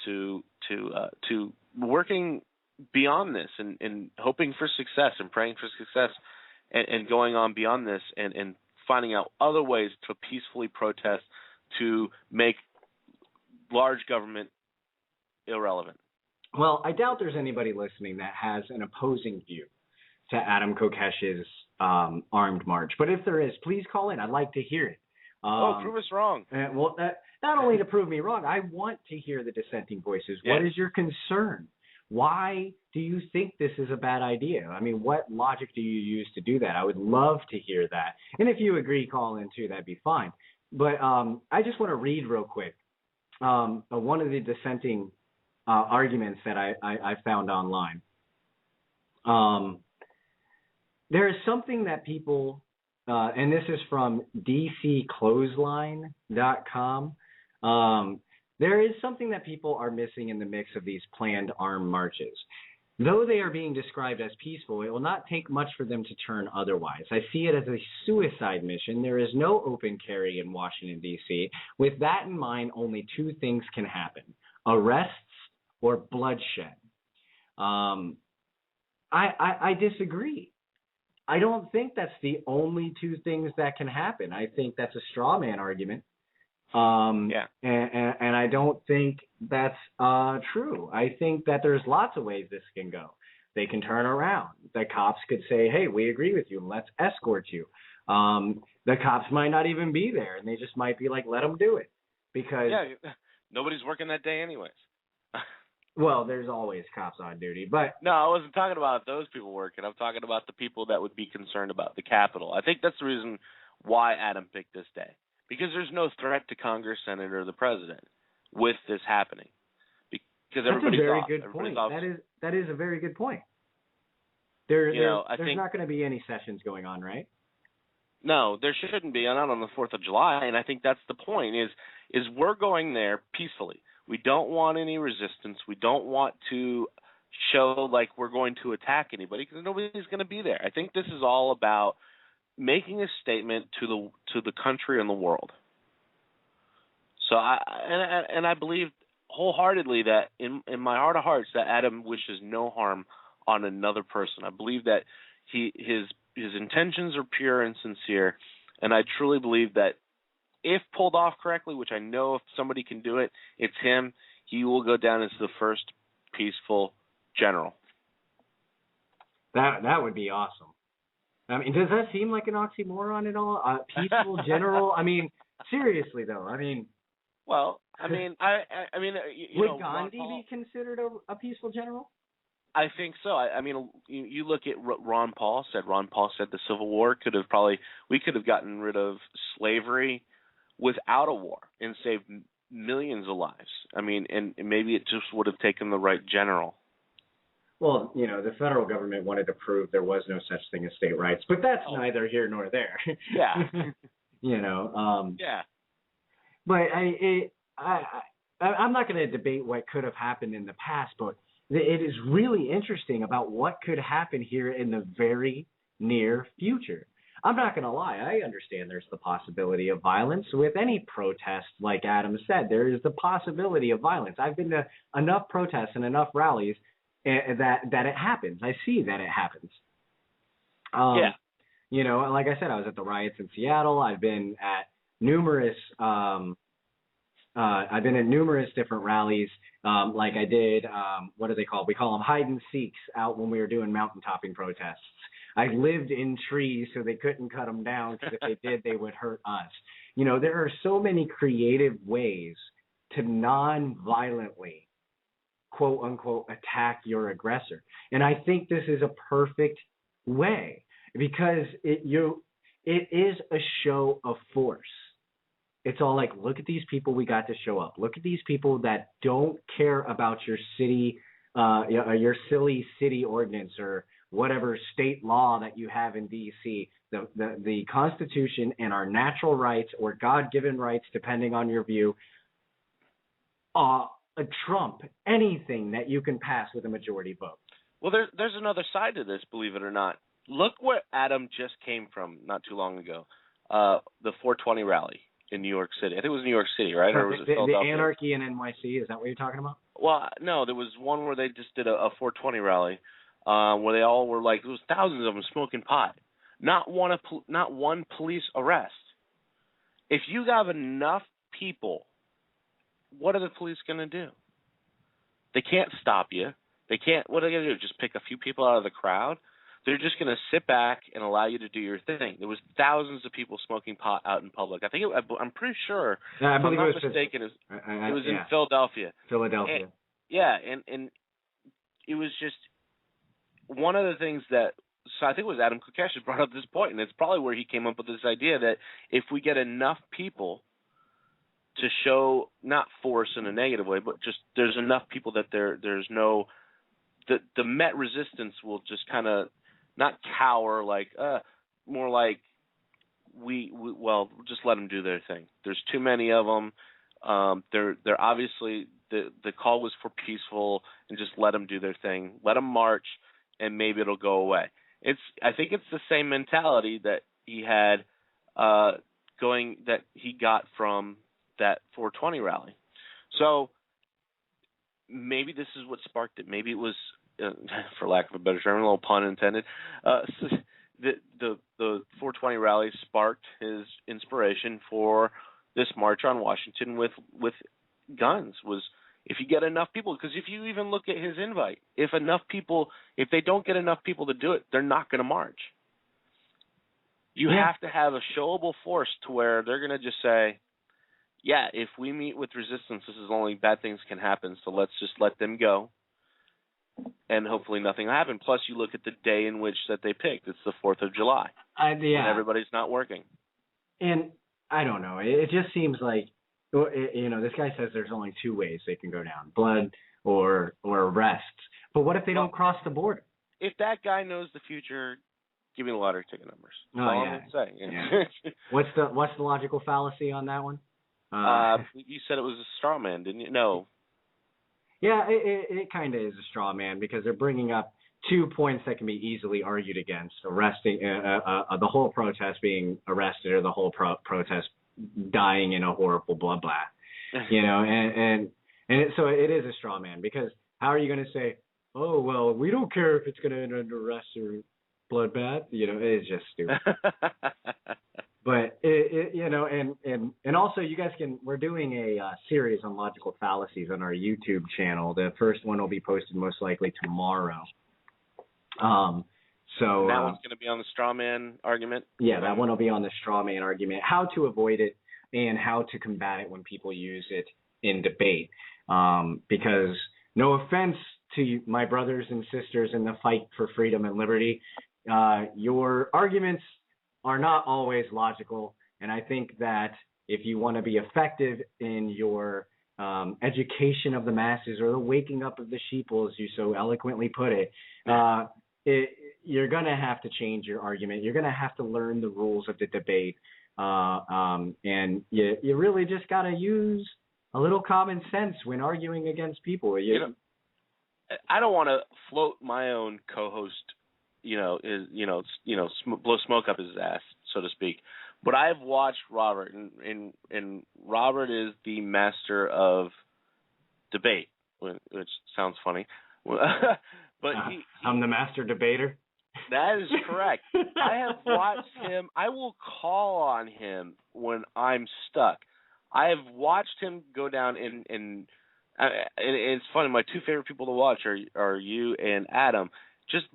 to working beyond this and hoping for success and praying for success and going on beyond this and finding out other ways to peacefully protest to make large government irrelevant. Well, I doubt there's anybody listening that has an opposing view to Adam Kokesh's armed march. But if there is, please call in. I'd like to hear it. Prove us wrong. Well, not only to prove me wrong, I want to hear the dissenting voices. Yeah. What is your concern? Why do you think this is a bad idea? I mean, what logic do you use to do that? I would love to hear that. And if you agree, call in too. That'd be fine. But I just want to read real quick one of the dissenting arguments that I found online. There is something that people, and this is from DCClothesline.com. There is something that people are missing in the mix of these planned armed marches. Though they are being described as peaceful, it will not take much for them to turn otherwise. I see it as a suicide mission. There is no open carry in Washington, D.C. With that in mind, only two things can happen: arrests or bloodshed. I disagree. I don't think that's the only two things that can happen. I think that's a straw man argument. And I don't think that's true. I think that there's lots of ways this can go. They can turn around. The cops could say, hey, we agree with you, and let's escort you. The cops might not even be there, and they just might be like, let them do it. Because nobody's working that day anyways. Well, there's always cops on duty, but... No, I wasn't talking about those people working. I'm talking about the people that would be concerned about the Capitol. I think that's the reason why Adam picked this day. Because there's no threat to Congress, Senate, or the President with this happening. Because everybody's off. That's a very good point. That is a very good point. There's not going to be any sessions going on, right? No, there shouldn't be, not on the 4th of July, and I think that's the point, is we're going there peacefully. We don't want any resistance. We don't want to show like we're going to attack anybody because nobody's going to be there. I think this is all about making a statement to the country and the world. So I believe wholeheartedly that in my heart of hearts that Adam wishes no harm on another person. I believe that his intentions are pure and sincere, and I truly believe that if pulled off correctly, which I know if somebody can do it, it's him. He will go down as the first peaceful general. That would be awesome. I mean, does that seem like an oxymoron at all? Peaceful general? I mean, seriously though. I mean, well, I mean, would Gandhi be considered a peaceful general? I think so. I mean, you look at what Ron Paul said. Ron Paul said the Civil War we could have gotten rid of slavery without a war and saved millions of lives. I mean, and maybe it just would have taken the right general. Well, the federal government wanted to prove there was no such thing as state rights, but that's neither here nor there. Yeah. Yeah. But I'm not going to debate what could have happened in the past, but it is really interesting about what could happen here in the very near future. I'm not going to lie. I understand there's the possibility of violence with any protest. Like Adam said, there is the possibility of violence. I've been to enough protests and enough rallies that it happens. I see that it happens. Like I said, I was at the riots in Seattle. I've been at numerous different rallies. Like I did, what are they called? We call them hide and seeks out when we were doing mountain topping protests. I lived in trees so they couldn't cut them down because if they did, they would hurt us. There are so many creative ways to non-violently, quote unquote, attack your aggressor. And I think this is a perfect way because it is a show of force. It's all like, look at these people we got to show up. Look at these people that don't care about your city, your silly city ordinance or whatever state law that you have in D.C. The Constitution and our natural rights or God-given rights, depending on your view, trump anything that you can pass with a majority vote. Well, there's another side to this, believe it or not. Look where Adam just came from not too long ago, the 420 rally in New York City. I think it was New York City, right? Or was it Philadelphia? The anarchy in NYC, is that what you're talking about? Well, no, there was one where they just did a 420 rally where they all were like, there was thousands of them smoking pot. Not one police arrest. If you have enough people, what are the police going to do? They can't stop you. They can't. What are they going to do? Just pick a few people out of the crowd? They're just going to sit back and allow you to do your thing. There was thousands of people smoking pot out in public. I'm pretty sure. Yeah, I believe I'm it not was mistaken. It was in Philadelphia. Philadelphia. And it was just one of the things that. So I think it was Adam Kokesh who brought up this point, and it's probably where he came up with this idea that if we get enough people to show not force in a negative way, but just there's enough people that there's no the Met resistance will just kind of not cower, like more like we'll just let them do their thing. There's too many of them. They're obviously the call was for peaceful, and just let them do their thing. Let them march, and maybe it'll go away. I think it's the same mentality that he had that he got from that 420 rally. So maybe this is what sparked it. Maybe it was, for lack of a better term, a little pun intended, the 420 rally sparked his inspiration for this march on Washington with guns. Was if you get enough people, because if you even look at his invite, if they don't get enough people to do it, they're not going to march. You have to have a showable force to where they're going to just say, yeah, if we meet with resistance, this is only bad things can happen, so let's just let them go, and hopefully nothing will happen. Plus, you look at the day in which that they picked. It's the 4th of July, and everybody's not working. And I don't know. It just seems like, this guy says there's only two ways they can go down, blood or arrests. But what if they don't cross the border? If that guy knows the future, give me the lottery ticket numbers. That's all I'm going to say. Yeah. What's the logical fallacy on that one? You said it was a straw man, didn't you? No. Yeah, it kind of is a straw man because they're bringing up 2 points that can be easily argued against: arresting the whole protest being arrested, or the whole protest dying in a horrible bloodbath. So it is a straw man, because how are you going to say, oh well, we don't care if it's going to end in arrest or bloodbath? It's just stupid. But and also you guys we're doing a series on logical fallacies on our YouTube channel. The first one will be posted most likely tomorrow. So that one's going to be on the straw man argument? Yeah, that one will be on the straw man argument, how to avoid it and how to combat it when people use it in debate. Because no offense to my brothers and sisters in the fight for freedom and liberty, your arguments are not always logical. And I think that if you want to be effective in your education of the masses, or the waking up of the sheeple, as you so eloquently put it, you're going to have to change your argument. You're going to have to learn the rules of the debate. And you really just got to use a little common sense when arguing against people. I don't want to float my own co-host, blow smoke up his ass, so to speak. But I've watched Robert, and Robert is the master of debate, which sounds funny. But I'm the master debater. That is correct. I have watched him. I will call on him when I'm stuck. I have watched him go down and it's funny. My two favorite people to watch are you and Adam. Just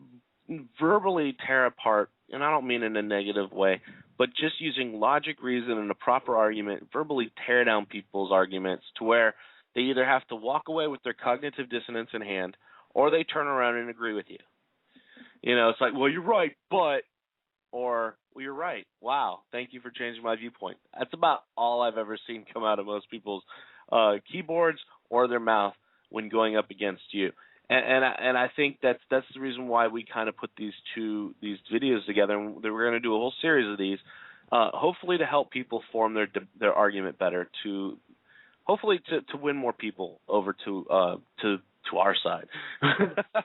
verbally tear apart, and I don't mean in a negative way, but just using logic, reason, and a proper argument, verbally tear down people's arguments to where they either have to walk away with their cognitive dissonance in hand, or they turn around and agree with you. It's like, well, you're right, but, or, Well, you're right. Wow. Thank you for changing my viewpoint. That's about all I've ever seen come out of most people's keyboards or their mouth when going up against you. And I think that's the reason why we kind of put these videos together, and we're going to do a whole series of these, hopefully to help people form their argument better, to hopefully to win more people over to our side.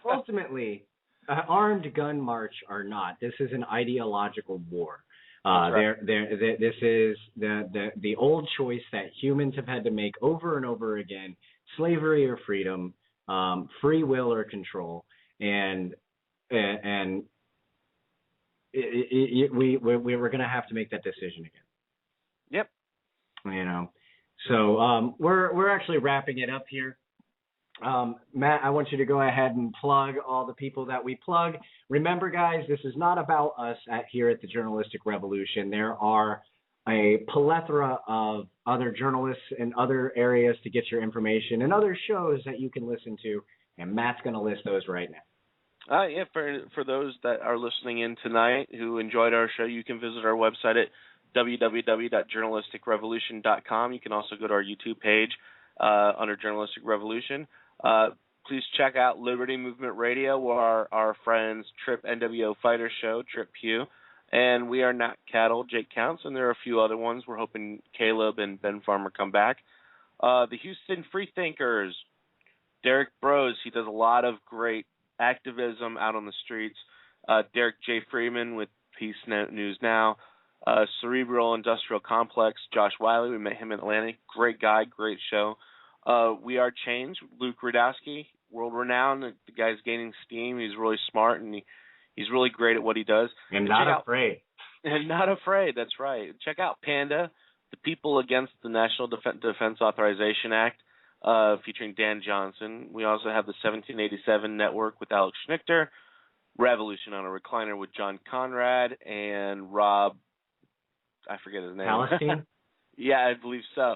Ultimately, armed gun march or not, this is an ideological war. Right. This is the old choice that humans have had to make over and over again: slavery or freedom, free will or control, and we're going to have to make that decision again. Yep. You know, so we're actually wrapping it up here. Matt, I want you to go ahead and plug all the people that we plug. Remember, guys, this is not about us here at the Journalistic Revolution. There are a plethora of other journalists in other areas to get your information and other shows that you can listen to, and Matt's going to list those right now. Yeah, for those that are listening in tonight who enjoyed our show, you can visit our website at www.journalisticrevolution.com. You can also go to our YouTube page under Journalistic Revolution. Please check out Liberty Movement Radio, where our friends Trip NWO Fighter Show, Trip Hugh, and We Are Not Cattle, Jake Counts, and there are a few other ones. We're hoping Caleb and Ben Farmer come back. The Houston Freethinkers, Derek Bros, he does a lot of great activism out on the streets. Derek J. Freeman with Peace News Now. Cerebral Industrial Complex, Josh Wiley, we met him in Atlanta. Great guy, great show. We Are Change, Luke Rudowski, world renowned. The guy's gaining steam. He's really smart, and he's really great at what he does. And not afraid. And not afraid, that's right. Check out Panda, the People Against the National Defense Authorization Act, featuring Dan Johnson. We also have the 1787 Network with Alex Schnichter, Revolution on a Recliner with John Conrad, and Rob, I forget his name. Palestine? Yeah, I believe so.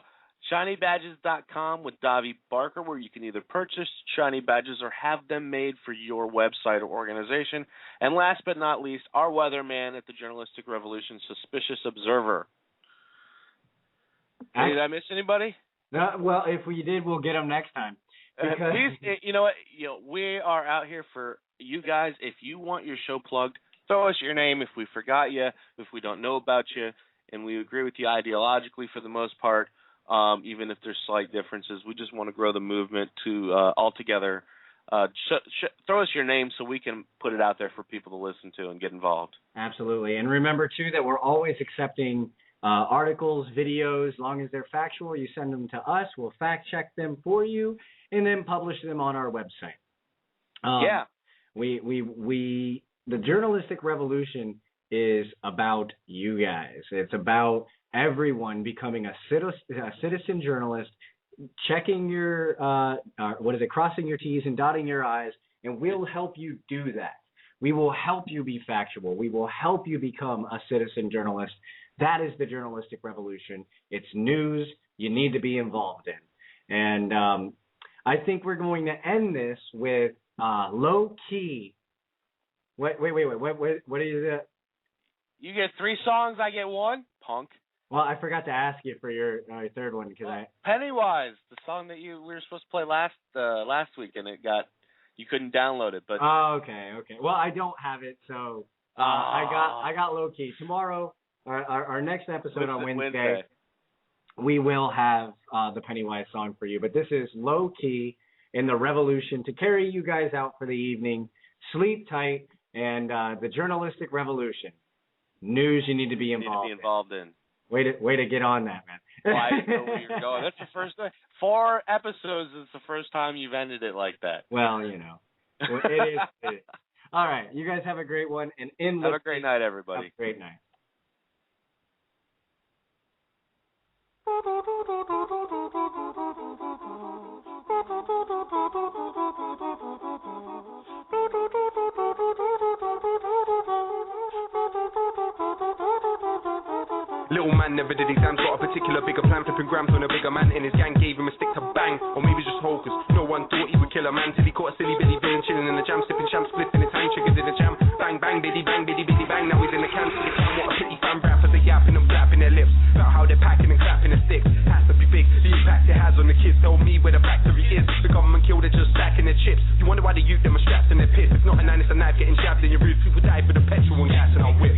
ShinyBadges.com with Davi Barker, where you can either purchase shiny badges or have them made for your website or organization. And last but not least, our weatherman at the Journalistic Revolution, Suspicious Observer. Did I miss anybody? No, well, if we did, we'll get them next time. Please, you know what? We are out here for you guys. If you want your show plugged, throw us your name. If we forgot you, if we don't know about you, and we agree with you ideologically for the most part, even if there's slight differences, we just want to grow the movement to all together. Throw us your name so we can put it out there for people to listen to and get involved. Absolutely. And remember, too, that we're always accepting articles, videos, as long as they're factual. You send them to us. We'll fact-check them for you and then publish them on our website. The Journalistic Revolution is about you guys. It's about everyone becoming a citizen journalist, checking your crossing your T's and dotting your I's, and we'll help you do that. We will help you be factual. We will help you become a citizen journalist. That is the Journalistic Revolution. It's news you need to be involved in. And I think we're going to end this with low key. Wait. What is it? You get 3 songs, I get 1, punk. Well, I forgot to ask you for your third one because Pennywise, the song that we were supposed to play last week, and you couldn't download it. But okay. Well, I don't have it, so I got low key. Tomorrow, our next episode on Wednesday, we will have the Pennywise song for you. But this is low key in the Revolution to carry you guys out for the evening. Sleep tight, and the Journalistic Revolution. News you need to be involved in. Way to get on that, man. Well, I didn't know where you're going. That's the first time. 4 episodes is the first time you've ended it like that. Well, it is. All right. You guys have a great one. And have a great night, everybody. Have a great night. Little man never did exams, got a particular bigger plan, flipping grams when a bigger man in his gang gave him a stick to bang, or maybe just hocus. No one thought he would kill a man till he caught a silly bitty villain chilling in the jam, sipping sham, spliff in his hand, triggers in the jam, bang bang biddy bang, now he's in the camp. What a pity impact it has on the kids. Tell me where the factory is. The government killed it, just stacking their chips. You wonder why the youth them are strapped in their piss. It's not a 9, it's a knife getting jabbed in your ribs. People die for the petrol and gas and our whip.